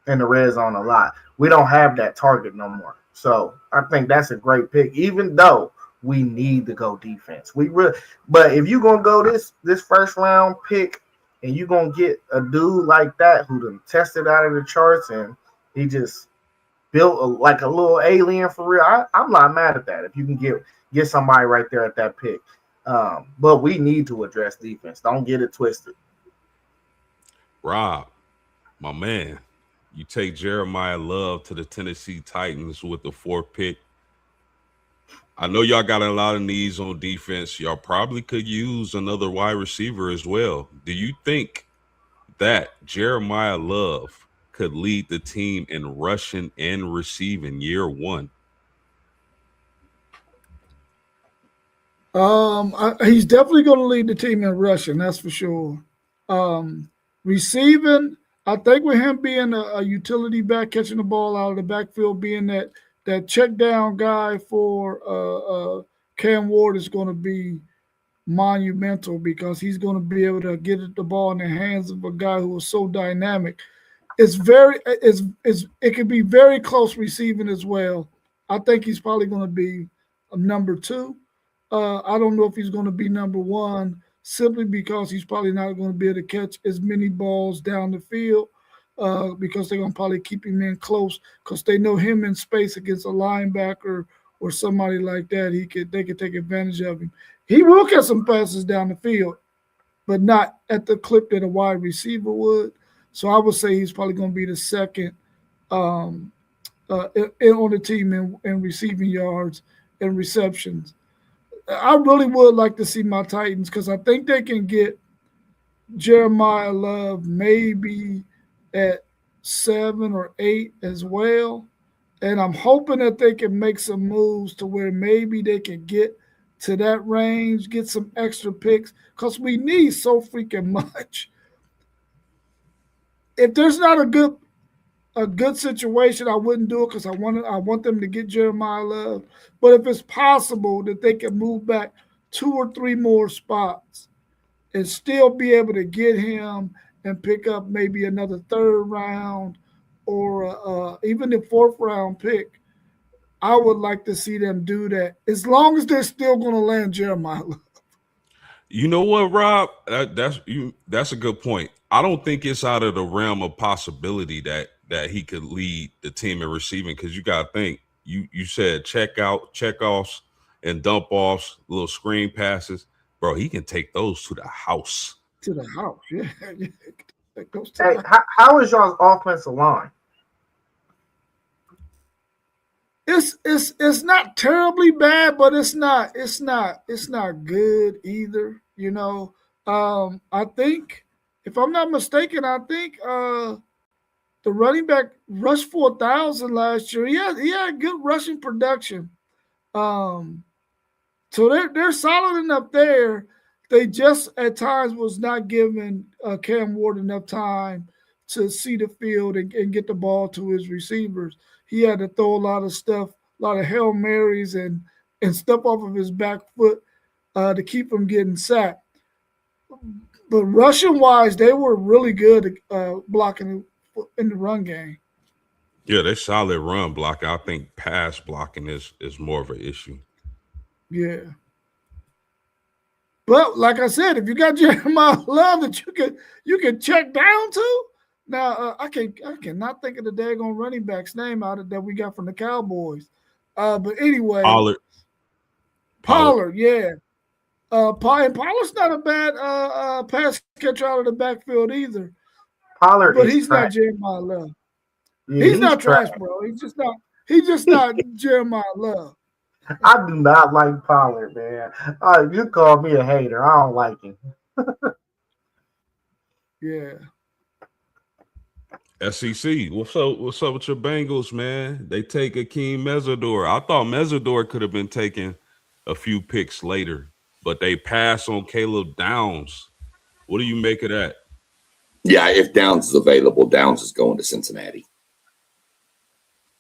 red zone a lot. We don't have that target no more, so I think that's a great pick. Even though we need to go defense, but if you're gonna go this first round pick and you're gonna get a dude like that who done tested out of the charts and he just built like a little alien for real, I'm not mad at that. If you can get somebody right there at that pick, but we need to address defense. Don't get it twisted. Rob, my man, you take Jeremiah Love to the Tennessee Titans with the 4th pick. I know y'all got a lot of needs on defense. Y'all probably could use another wide receiver as well. Do you think that Jeremiah Love could lead the team in rushing and receiving year one? He's definitely going to lead the team in rushing, that's for sure. Receiving, I think with him being a utility back, catching the ball out of the backfield, being that check down guy for Cam Ward is going to be monumental because he's going to be able to get the ball in the hands of a guy who is so dynamic. It can be very close receiving as well. I think he's probably going to be a number 2. I don't know if he's going to be number 1 simply because he's probably not going to be able to catch as many balls down the field because they're going to probably keep him in close because they know him in space against a linebacker or somebody like that. They could take advantage of him. He will catch some passes down the field, but not at the clip that a wide receiver would. So I would say he's probably going to be the second on the team in receiving yards and receptions. I really would like to see my Titans because I think they can get Jeremiah Love maybe at 7 or 8 as well. And I'm hoping that they can make some moves to where maybe they can get to that range, get some extra picks because we need so freaking much. If there's not a good situation, I wouldn't do it because I want them to get Jeremiah Love. But if it's possible that they can move back 2 or 3 more spots and still be able to get him and pick up maybe another 3rd round or even the 4th round pick, I would like to see them do that as long as they're still going to land Jeremiah Love. You know what, Rob? That's a good point. I don't think it's out of the realm of possibility that he could lead the team in receiving because you got to think. You said check-offs, and dump-offs, little screen passes. Bro, he can take those to the house. To the house, yeah. Hey, how is y'all's offensive line? It's not terribly bad, but it's not good either. I think if I'm not mistaken, the running back rushed 4,000 last year. He had good rushing production. So they're solid enough there. They just at times was not giving Cam Ward enough time to see the field and get the ball to his receivers. He had to throw a lot of stuff, a lot of Hail Marys and stuff off of his back foot to keep him getting sacked. But rushing-wise, they were really good blocking in the run game. Yeah, they're solid run blocking. I think pass blocking is more of an issue. Yeah. But like I said, if you got Jeremiah Love that you can check down to, now I cannot think of the daggone running back's name out of that we got from the Cowboys. But anyway, Pollard, yeah. And Pollard's not a bad pass catcher out of the backfield either. Pollard, but he's not Jeremiah Love. Yeah, he's not trash, bro. He's just not Jeremiah Love. I do not like Pollard, man. You call me a hater. I don't like him. Yeah. SEC, what's up with your Bengals, man? They take Akeem Mesidor. I thought Mesidor could have been taken a few picks later, but they pass on Caleb Downs. What do you make of that? Yeah, if Downs is available, Downs is going to Cincinnati.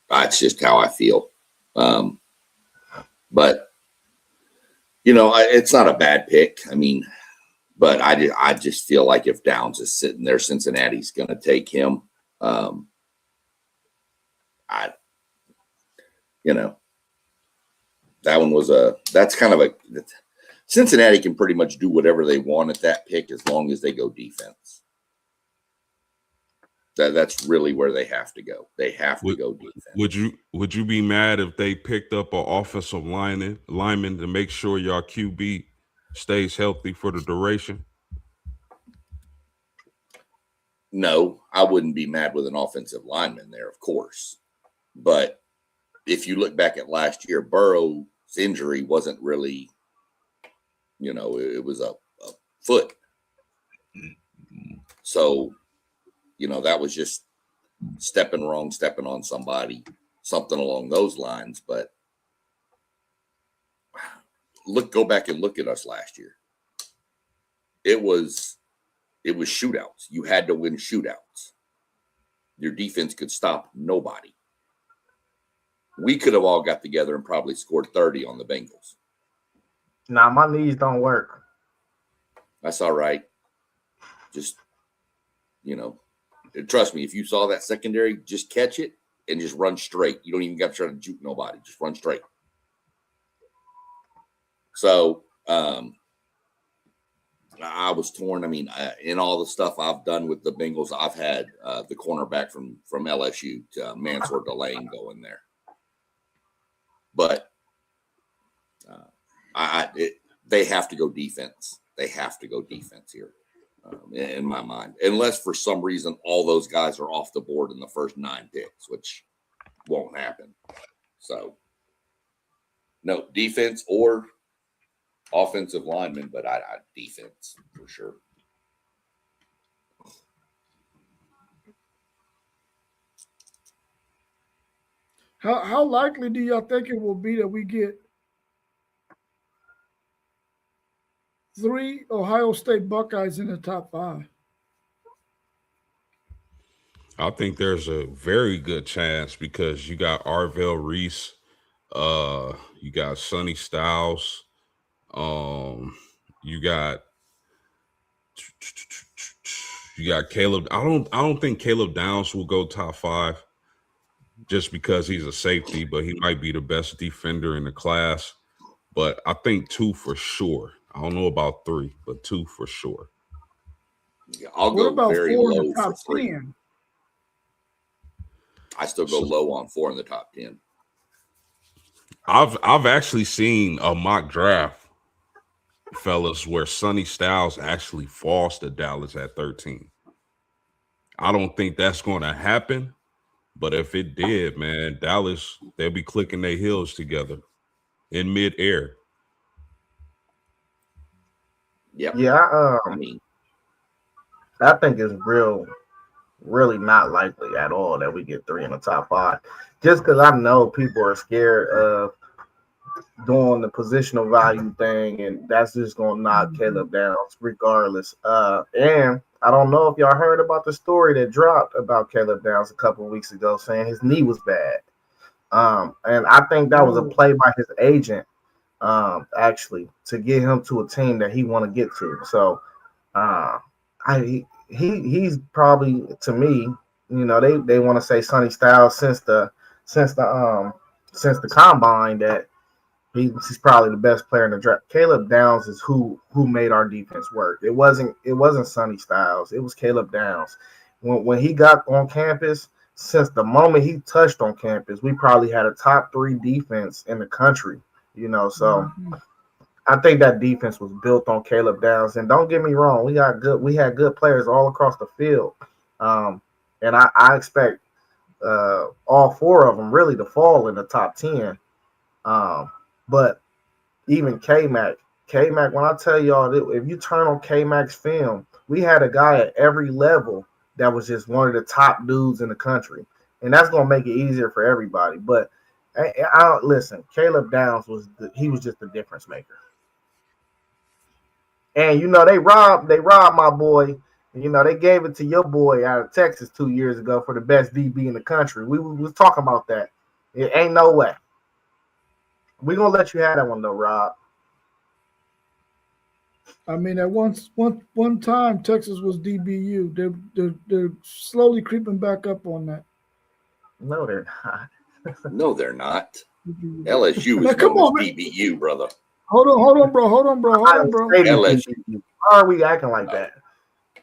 That's just how I feel. But, it's not a bad pick. I mean, but I just feel like if Downs is sitting there, Cincinnati's going to take him. That one was that's kind of Cincinnati can pretty much do whatever they want at that pick as long as they go defense. That's really where they have to go. They have to go defense. Would you be mad if they picked up an offensive lineman to make sure your QB stays healthy for the duration? No, I wouldn't be mad with an offensive lineman there, of course. But if you look back at last year, Burrow's injury wasn't really, it was a foot. So, that was just stepping on somebody, something along those lines. But go back and look at us last year. It was shootouts. You had to win shootouts. Your defense could stop nobody. We could have all got together and probably scored 30 on the Bengals. Nah, my knees don't work. That's all right. Just, trust me, if you saw that secondary, just catch it and just run straight. You don't even got to try to juke nobody. Just run straight. So, I was torn. I mean, in all the stuff I've done with the Bengals, I've had the cornerback from LSU to Mansour Delane going there. But they have to go defense. They have to go defense here, in my mind. Unless for some reason all those guys are off the board in the first 9 picks, which won't happen. So, no, defense or offensive lineman, but I defense for sure. How likely do y'all think it will be that we get 3 Ohio State Buckeyes in the top 5? I think there's a very good chance because you got Arvell Reese, you got Sonny Styles, you got Caleb. I don't think Caleb Downs will go top 5 just because he's a safety, but he might be the best defender in the class. But I think 2 for sure. I don't know about 3, but 2 for sure. Yeah, I'll what go about very 4 low in the top for 3. 10? I still go low on 4 in the top 10. I've actually seen a mock draft, fellas, where Sonny Styles actually falls to Dallas at 13. I don't think that's going to happen, but if it did, man, Dallas, they'll be clicking their heels together in midair. Yep. Yeah, I think it's really not likely at all that we get 3 in the top 5. Just because I know people are scared of doing the positional value thing, and that's just going to knock Caleb Downs regardless. And I don't know if y'all heard about the story that dropped about Caleb Downs a couple of weeks ago saying his knee was bad. And I think that was a play by his agent, actually, to get him to a team that he want to get to. So he's probably, to me, they want to say Sonny Styles since the combine that he's probably the best player in the draft. Caleb Downs is who made our defense work. It wasn't Sonny Styles. It was Caleb Downs. When he got on campus, since the moment he touched on campus, we probably had a top 3 defense in the country. So I think that defense was built on Caleb Downs. And don't get me wrong, we had good players all across the field. And I expect all 4 of them really to fall in the top 10. But even K-Mac, when I tell y'all, if you turn on K-Mac's film, we had a guy at every level that was just one of the top dudes in the country. And that's going to make it easier for everybody. But I don't listen. Caleb Downs was just a difference maker. And they robbed my boy. They gave it to your boy out of Texas 2 years ago for the best DB in the country. We was talking about that. It ain't no way. We're gonna let you have that one though, Rob. I mean, at one time Texas was DBU. They're slowly creeping back up on that. No, they're not. No, they're not. LSU is come on, DBU, brother. Hold on, bro. LSU. Why are we acting like that?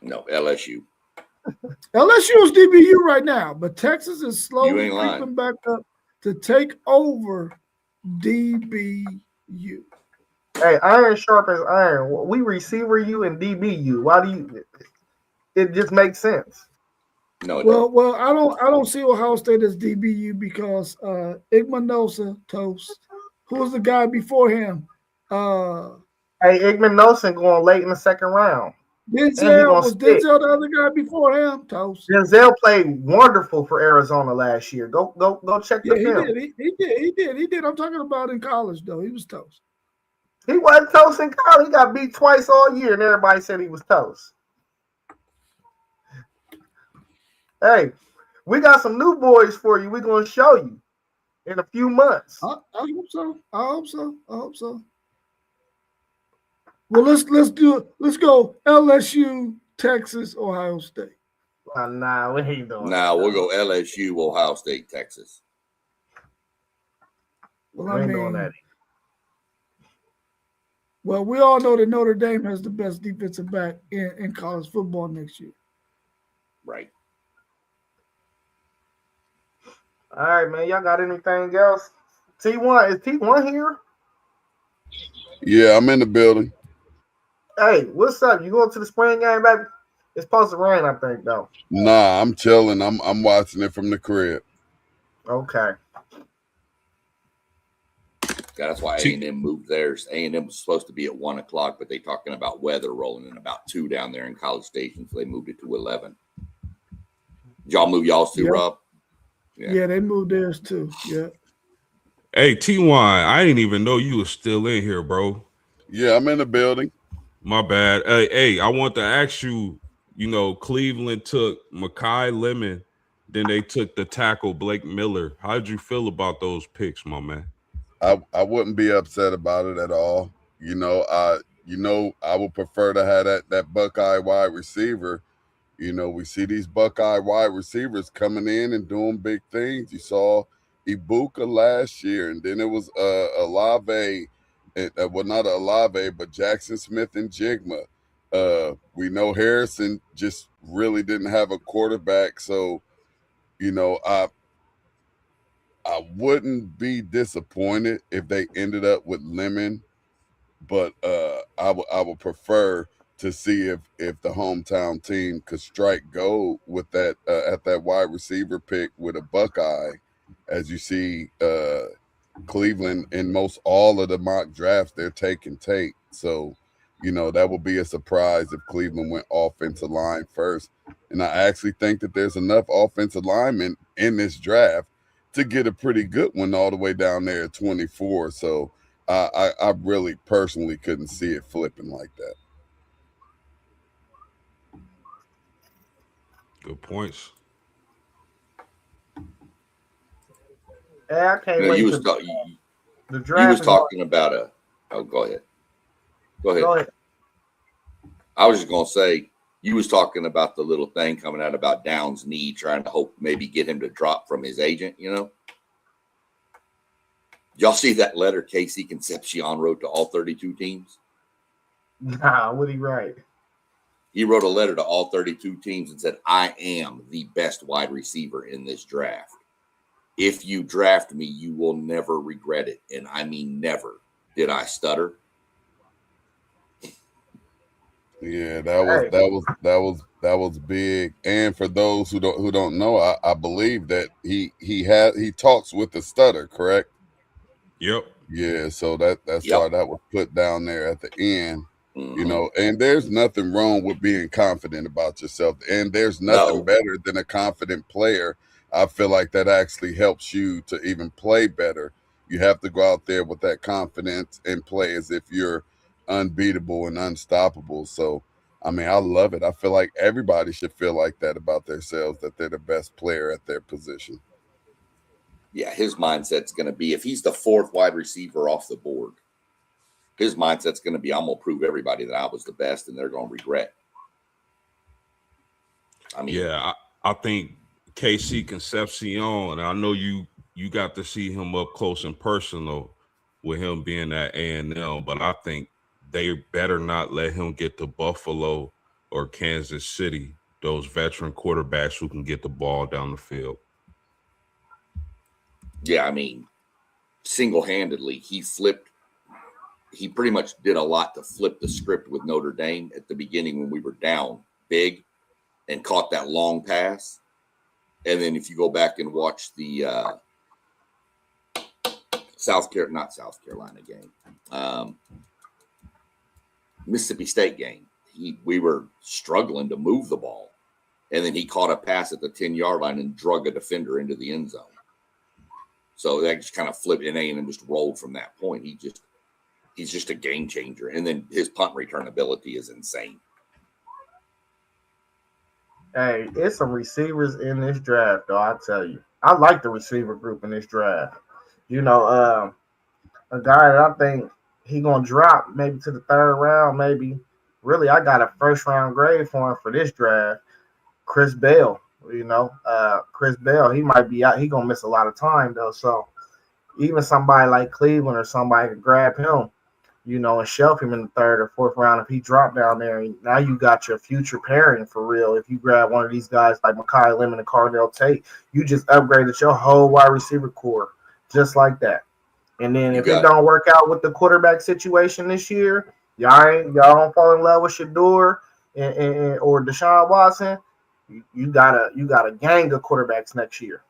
No, LSU. LSU is DBU right now, but Texas is slowly You ain't creeping back up to take over DBU. Hey, iron sharpens iron. We receiver you and DBU. Why do you? It just makes sense. No, it Well, I don't see Ohio State as DBU because Igmanosa toast. Who was the guy before him? Hey, Igmanosa going late in the second round. Denzel the other guy before him? Toast. Denzel played wonderful for Arizona last year. Go check the film. He did. I'm talking about in college though. He was toast. He wasn't toast in college. He got beat twice all year, and everybody said he was toast. Hey, we got some new boys for you. We're gonna show you in a few months. I hope so. Well, let's do it. Let's go LSU, Texas, Ohio State. Nah, we ain't doing. Nah, we'll go LSU, Ohio State, Texas. Well, we ain't doing that. Well, we all know that Notre Dame has the best defensive back in college football next year. Right. All right, man. Y'all got anything else? T1, is T1 here? Yeah, I'm in the building. Hey, what's up? You going to the spring game, baby? It's supposed to rain, I think, though. Nah, I'm chilling. I'm watching it from the crib. Okay. That's why A&M moved theirs. A&M was supposed to be at 1 o'clock, but they talking about weather rolling in about 2 down there in College Station, so they moved it to 11. Did y'all move y'all's too, Rob? Yeah, they moved theirs too. Yeah. Hey, T1, I didn't even know you was still in here, bro. Yeah, I'm in the building. My bad. Hey, I want to ask you, Cleveland took Mekhi Lemon, then they took the tackle Blake Miller. How did you feel about those picks, my man? I wouldn't be upset about it at all. I would prefer to have that Buckeye wide receiver. We see these Buckeye wide receivers coming in and doing big things. You saw Ibuka last year, and then it was Olave, well, not Olave, but Jackson Smith and Jigma. We know Harrison just really didn't have a quarterback, so I wouldn't be disappointed if they ended up with Lemon, but I would prefer to see if the hometown team could strike gold with that at that wide receiver pick with a Buckeye, as you see Cleveland in most all of the mock drafts they're taking Tate. So that would be a surprise if Cleveland went offensive line first. And I actually think that there's enough offensive linemen in this draft to get a pretty good one all the way down there at 24. So I really personally couldn't see it flipping like that. Good points. Yeah, I can't wait. You was talking about oh, go ahead. Go ahead. I was just going to say, you was talking about the little thing coming out about Downs' knee, trying to hope maybe get him to drop from his agent, Y'all see that letter Casey Concepcion wrote to all 32 teams? Nah, what did he write? He wrote a letter to all 32 teams and said, I am the best wide receiver in this draft. If you draft me, you will never regret it. And I mean never. Did I stutter? Yeah, that was big. And for those who don't know, I believe that he talks with the stutter, correct? Yep. Yeah, so that's why that was put down there at the end. And there's nothing wrong with being confident about yourself, and there's nothing better than a confident player. I feel like that actually helps you to even play better. You have to go out there with that confidence and play as if you're unbeatable and unstoppable. So, I mean, I love it. I feel like everybody should feel like that about themselves, that they're the best player at their position. Yeah, his mindset's going to be, if he's the fourth wide receiver off the board, his mindset's going to be, I'm going to prove everybody that I was the best, and they're going to regret. I mean, yeah, I think KC Concepcion, and I know you got to see him up close and personal with him being at A&M, but I think they better not let him get to Buffalo or Kansas City, those veteran quarterbacks who can get the ball down the field. Yeah, I mean, single-handedly, he pretty much did a lot to flip the script with Notre Dame at the beginning when we were down big and caught that long pass. And then if you go back and watch the not South Carolina game, Mississippi State game, we were struggling to move the ball. And then he caught a pass at the 10-yard line and drug a defender into the end zone. So that just kind of flipped in and just rolled from that point. He's just a game changer. And then his punt return ability is insane. Hey, it's some receivers in this draft, though, I tell you. I like the receiver group in this draft. You know, a guy that I think he going to drop maybe to the third round, maybe. Really, I got a first-round grade for him for this draft, Chris Bell. You know, Chris Bell, he might be out. He going to miss a lot of time, though. So even somebody like Cleveland or somebody could grab him, you know, and shelf him in the third or fourth round if he dropped down there. Now you got your future pairing for real. If you grab one of these guys like Mekhi Lemon and Cardell Tate, you just upgraded your whole wide receiver core just like that. And then if it don't work out with the quarterback situation this year, y'all don't fall in love with Shador and or Deshaun Watson, you got a gang of quarterbacks next year.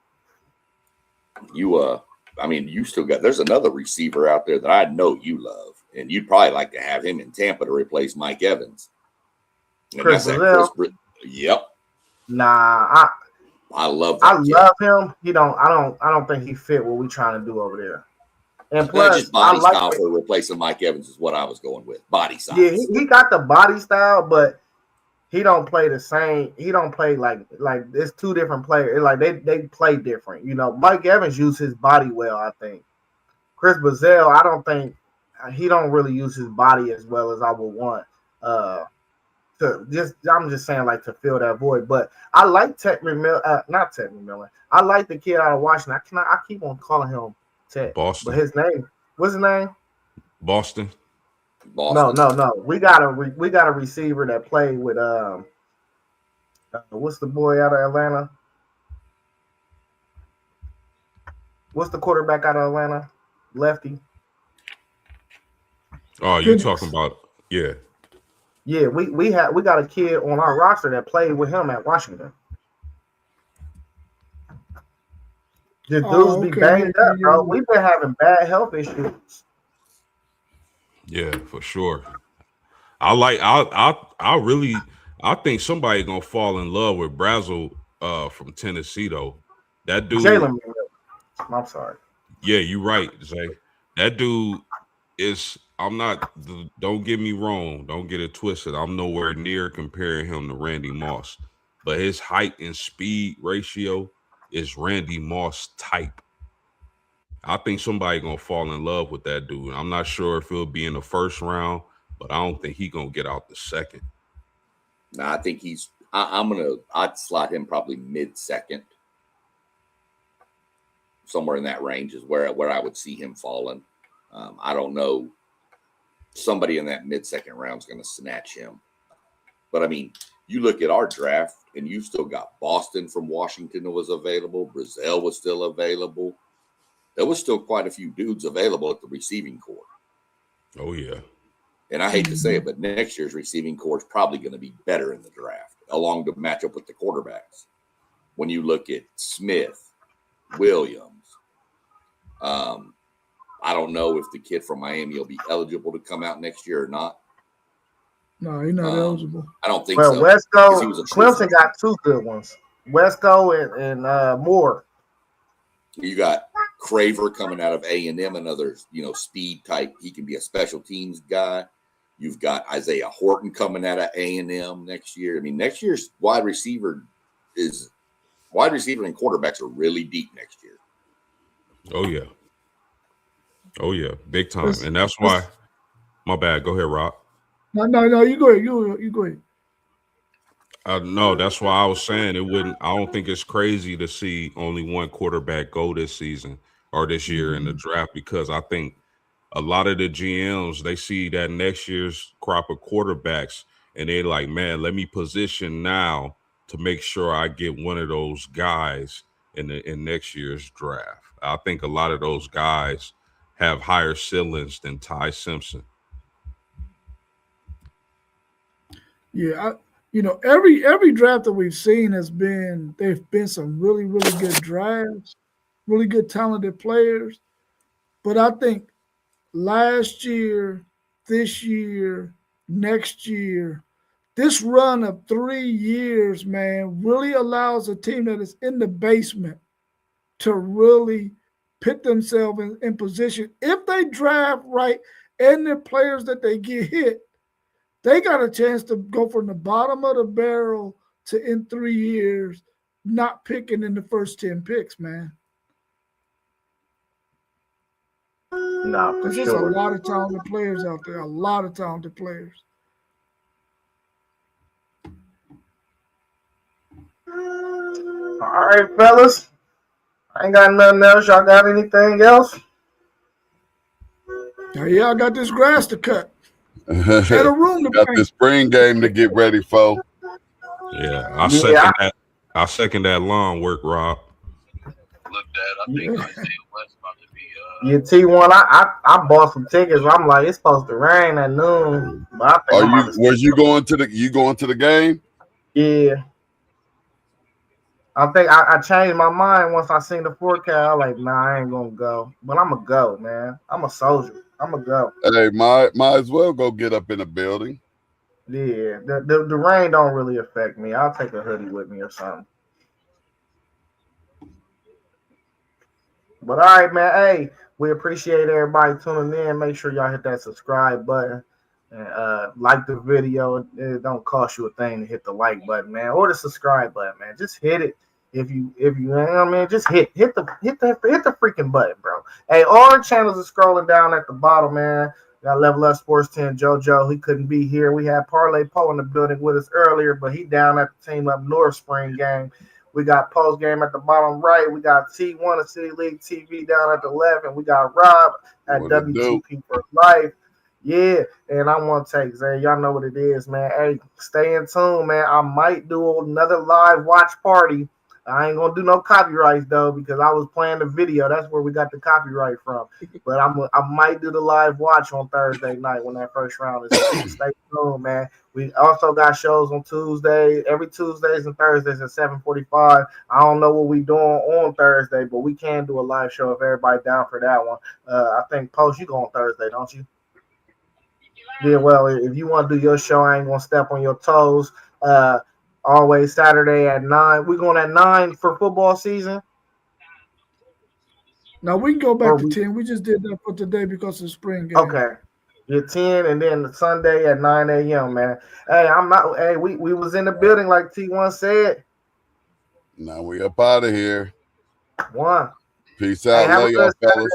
I mean, you still got, there's another receiver out there that I know you love, and you'd probably like to have him in Tampa to replace Mike Evans. And Chris Brazil. Yep. Nah, I love that. I love him. I don't think he fit what we trying to do over there. And plus, just body style for replacing Mike Evans is what I was going with. Body style. Yeah, he got the body style, but he don't play the same. He don't play like it's two different players. Like they play different. You know, Mike Evans used his body well, I think. Chris Brazil, I don't think he don't really use his body as well as I would want. I'm just saying, like, to fill that void. But I like Ted McMillan, not Ted McMillan. I like the kid out of Washington. I keep on calling him Ted. Boston. But his name, what's his name? Boston. No. We got a receiver that played with what's the boy out of Atlanta? What's the quarterback out of Atlanta? Lefty. Oh, you talking about yeah. Yeah, we got a kid on our roster that played with him at Washington. The dudes be banged up, bro. We've been having bad health issues. Yeah, for sure. I think somebody gonna fall in love with Brazel from Tennessee though. That dude. Jalen. I'm sorry. Yeah, you're right, Zay. That dude is. Don't get me wrong. Don't get it twisted. I'm nowhere near comparing him to Randy Moss, but his height and speed ratio is Randy Moss type. I think somebody gonna fall in love with that dude. I'm not sure if he'll be in the first round, but I don't think he's gonna get out the second. No, I think I'd slot him probably mid-second. Somewhere in that range is where I would see him falling. I don't know. Somebody in that mid-second round is going to snatch him. But, I mean, you look at our draft, and you still got Boston from Washington that was available. Brazil was still available. There was still quite a few dudes available at the receiving corps. Oh, yeah. And I hate to say it, but next year's receiving corps is probably going to be better in the draft, along to match up with the quarterbacks. When you look at Smith, Williams, I don't know if the kid from Miami will be eligible to come out next year or not. No, he's not eligible. I don't think so. Well, Clemson got two good ones. Wesco and Moore. You got Craver coming out of A&M, another speed type. He can be a special teams guy. You've got Isaiah Horton coming out of A&M next year. I mean, next year's wide receiver and quarterbacks are really deep next year. Oh yeah, big time, and that's why. My bad. Go ahead, Rob. No. You go ahead. You go ahead. No, that's why I was saying it wouldn't. I don't think it's crazy to see only one quarterback go this season or this year in the draft, because I think a lot of the GMs, they see that next year's crop of quarterbacks and they like, man, let me position now to make sure I get one of those guys in next year's draft. I think a lot of those guys have higher ceilings than Ty Simpson. Yeah, every draft that we've seen they've been some really, really good drafts, really good talented players. But I think last year, this year, next year, this run of 3 years, man, really allows a team that is in the basement to really put themselves in position. If they draft right and the players that they get hit, they got a chance to go from the bottom of the barrel to, in 3 years, not picking in the first 10 picks, man. No, there's just a lot of talented players out there. A lot of talented players. All right, fellas. I ain't got nothing else. Y'all got anything else? Yeah, I got this grass to cut. Got a room to got paint. the spring game to get ready for. Yeah, I second that lawn work, Rob. Look, Dad, I think Isaiah West about to be. Yeah, T1. I bought some tickets. I'm like, it's supposed to rain at noon. But I think you going to the game? Yeah. I think I changed my mind once I seen the forecast. I was like, nah, I ain't gonna go. But I'm gonna go, man. I'm a soldier. I'm gonna go. Hey, might as well go get up in the building. Yeah, the rain don't really affect me. I'll take a hoodie with me or something. But all right, man. Hey, we appreciate everybody tuning in. Make sure y'all hit that subscribe button and like the video. It don't cost you a thing to hit the like button, man, or the subscribe button, man. Just hit it. If you just hit the freaking button, bro. Hey, all our channels are scrolling down at the bottom, man. Got Level Up Sports 10 JoJo. He couldn't be here. We had Parlay Poe in the building with us earlier, but he down at the Team Up North Spring game. We got Post Game at the bottom right. We got T1 of City League TV down at the left, and we got Rob at WTP Sports Life. Yeah, and I want to take Zay. Y'all know what it is, man. Hey, stay in tune, man. I might do another live watch party. I ain't gonna do no copyrights though, because I was playing the video. That's where we got the copyright from. But I might do the live watch on Thursday night when that first round is over. Stay tuned, man. We also got shows on Tuesday, every Tuesdays and Thursdays at 7:45. I don't know what we doing on Thursday, but we can do a live show if everybody down for that one. I think Post, you go on Thursday, don't you? Yeah, well, if you want to do your show, I ain't gonna step on your toes. Always Saturday at 9. We're going at 9 for football season. Now we can go back to 10. We just did that for today because of spring game. Okay. You're 10 and then Sunday at 9 a.m., man. Hey, we was in the building like T1 said. Now we up out of here. One. Peace out. Love y'all, fellas.